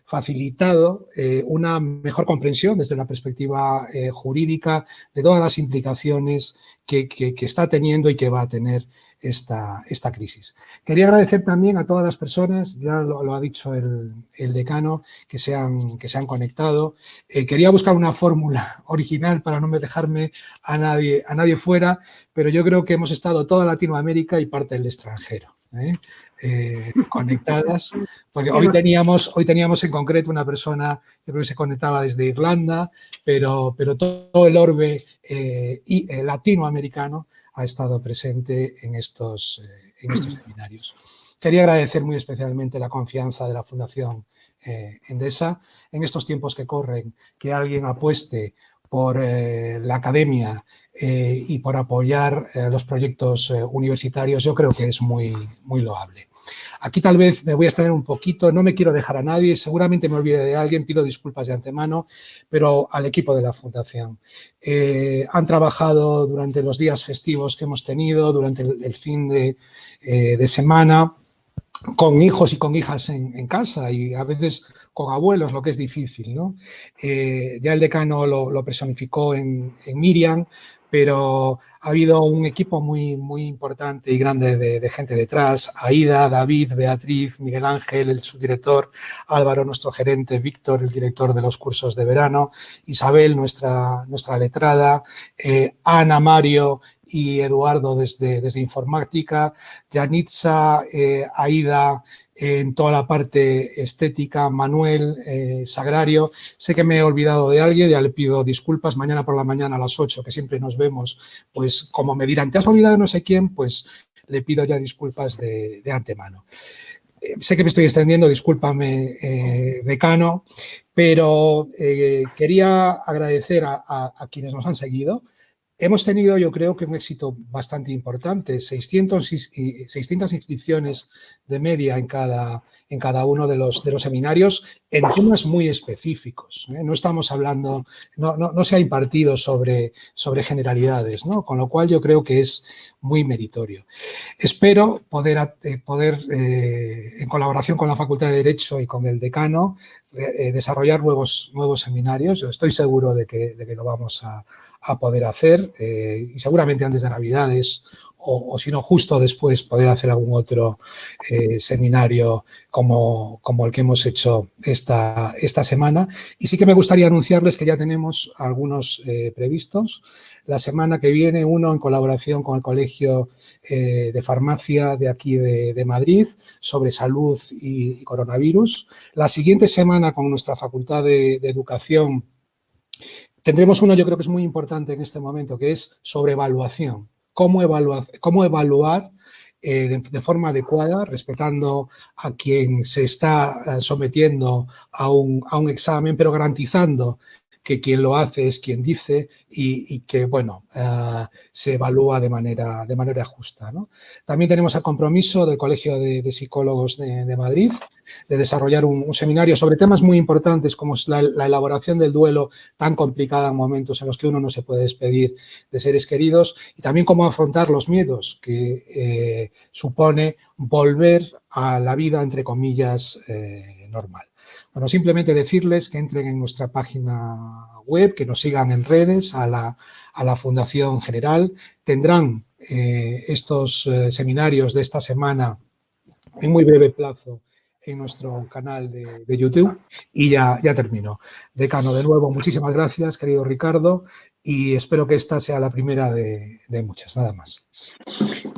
facilitado una mejor comprensión desde la perspectiva jurídica de todas las implicaciones que está teniendo y que va a tener esta crisis. Quería agradecer también a todas las personas, ya lo ha dicho el decano, que se han conectado. Quería buscar una fórmula original para no dejarme a nadie fuera, pero yo creo que hemos estado toda Latinoamérica y parte del extranjero conectadas, porque hoy teníamos en concreto una persona, yo creo que se conectaba desde Irlanda, pero todo el orbe latinoamericano ha estado presente en estos seminarios. Quería agradecer muy especialmente la confianza de la Fundación Endesa en estos tiempos que corren, que alguien apueste por la academia y por apoyar los proyectos universitarios, yo creo que es muy loable. Aquí tal vez me voy a extender un poquito, no me quiero dejar a nadie, seguramente me olvide de alguien, pido disculpas de antemano, pero al equipo de la Fundación. Han trabajado durante los días festivos que hemos tenido, durante el fin de semana, con hijos y con hijas en casa y a veces con abuelos, lo que es difícil, ¿no? Ya el decano lo personificó en Miriam, pero ha habido un equipo muy importante y grande de gente detrás: Aida, David, Beatriz, Miguel Ángel, el subdirector, Álvaro, nuestro gerente, Víctor, el director de los cursos de verano, Isabel, nuestra letrada, Ana, Mario y Eduardo desde informática, Yanitza, Aida en toda la parte estética, Manuel, Sagrario. Sé que me he olvidado de alguien, ya le pido disculpas. Mañana por la mañana a las 8, que siempre nos vemos, pues como me dirán, ¿te has olvidado de no sé quién? Pues le pido ya disculpas de antemano. Sé que me estoy extendiendo, discúlpame, decano, pero quería agradecer a quienes nos han seguido. Hemos tenido, yo creo que un éxito bastante importante, 600 inscripciones de media en cada uno de los seminarios en temas muy específicos, ¿eh? No estamos hablando, no se ha impartido sobre generalidades, ¿no? Con lo cual yo creo que es muy meritorio. Espero poder en colaboración con la Facultad de Derecho y con el decano, desarrollar nuevos seminarios. Yo estoy seguro de que lo vamos a poder hacer, y seguramente antes de Navidades o si no justo después poder hacer algún otro seminario como el que hemos hecho esta semana. Y sí que me gustaría anunciarles que ya tenemos algunos previstos. La semana que viene, uno en colaboración con el Colegio de Farmacia de aquí de Madrid, sobre salud y coronavirus. La siguiente semana, con nuestra Facultad de Educación, tendremos uno, yo creo que es muy importante en este momento, que es sobre evaluación. Cómo evaluar de forma adecuada, respetando a quien se está sometiendo a un examen, pero garantizando que quien lo hace es quien dice y que, bueno, se evalúa de manera justa, ¿no? También tenemos el compromiso del Colegio de Psicólogos de Madrid de desarrollar un seminario sobre temas muy importantes como es la elaboración del duelo, tan complicada en momentos en los que uno no se puede despedir de seres queridos, y también cómo afrontar los miedos que supone volver a la vida, entre comillas, normal. Bueno, simplemente decirles que entren en nuestra página web, que nos sigan en redes, a la Fundación General. Tendrán estos seminarios de esta semana en muy breve plazo en nuestro canal de YouTube. Y ya termino. Decano, de nuevo, muchísimas gracias, querido Ricardo, y espero que esta sea la primera de muchas. Nada más.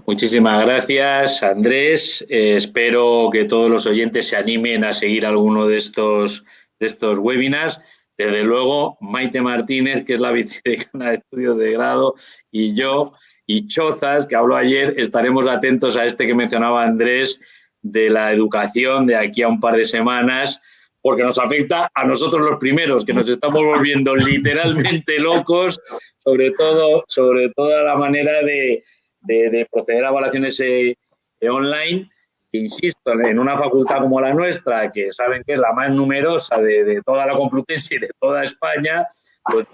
Muchísimas gracias, Andrés. Espero que todos los oyentes se animen a seguir alguno de estos webinars. Desde luego, Maite Martínez, que es la vicedecana de estudios de grado, y yo, y Chozas, que habló ayer, estaremos atentos a este que mencionaba Andrés, de la educación de aquí a un par de semanas, porque nos afecta a nosotros los primeros, que nos estamos volviendo literalmente locos, sobre todo la manera de proceder a evaluaciones online. Insisto, en una facultad como la nuestra, que saben que es la más numerosa de toda la Complutense y de toda España, pues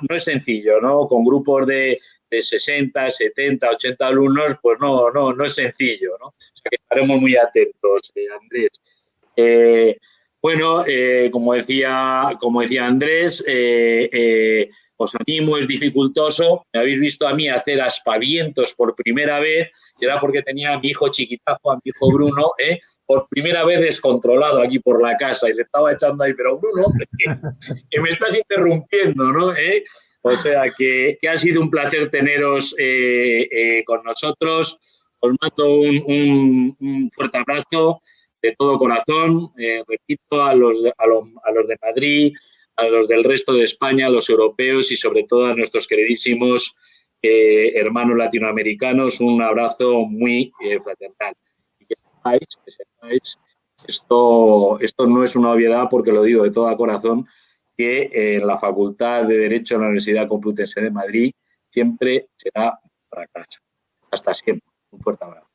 no es sencillo, ¿no? Con grupos de 60, 70, 80 alumnos, pues no es sencillo, ¿no? O sea que estaremos muy atentos, Andrés. Bueno, como decía Andrés, os animo, es dificultoso. Me habéis visto a mí hacer aspavientos por primera vez, y era porque tenía a mi hijo chiquitajo, a mi hijo Bruno, por primera vez descontrolado aquí por la casa, y le estaba echando ahí, pero Bruno, que me estás interrumpiendo, ¿no? O sea, que ha sido un placer teneros con nosotros. Os mando un fuerte abrazo de todo corazón, repito, a los de Madrid, a los del resto de España, a los europeos y sobre todo a nuestros queridísimos hermanos latinoamericanos, un abrazo muy fraternal. Y que sepáis, esto no es una obviedad, porque lo digo de todo corazón, que en la Facultad de Derecho de la Universidad Complutense de Madrid siempre será para casa. Hasta siempre. Un fuerte abrazo.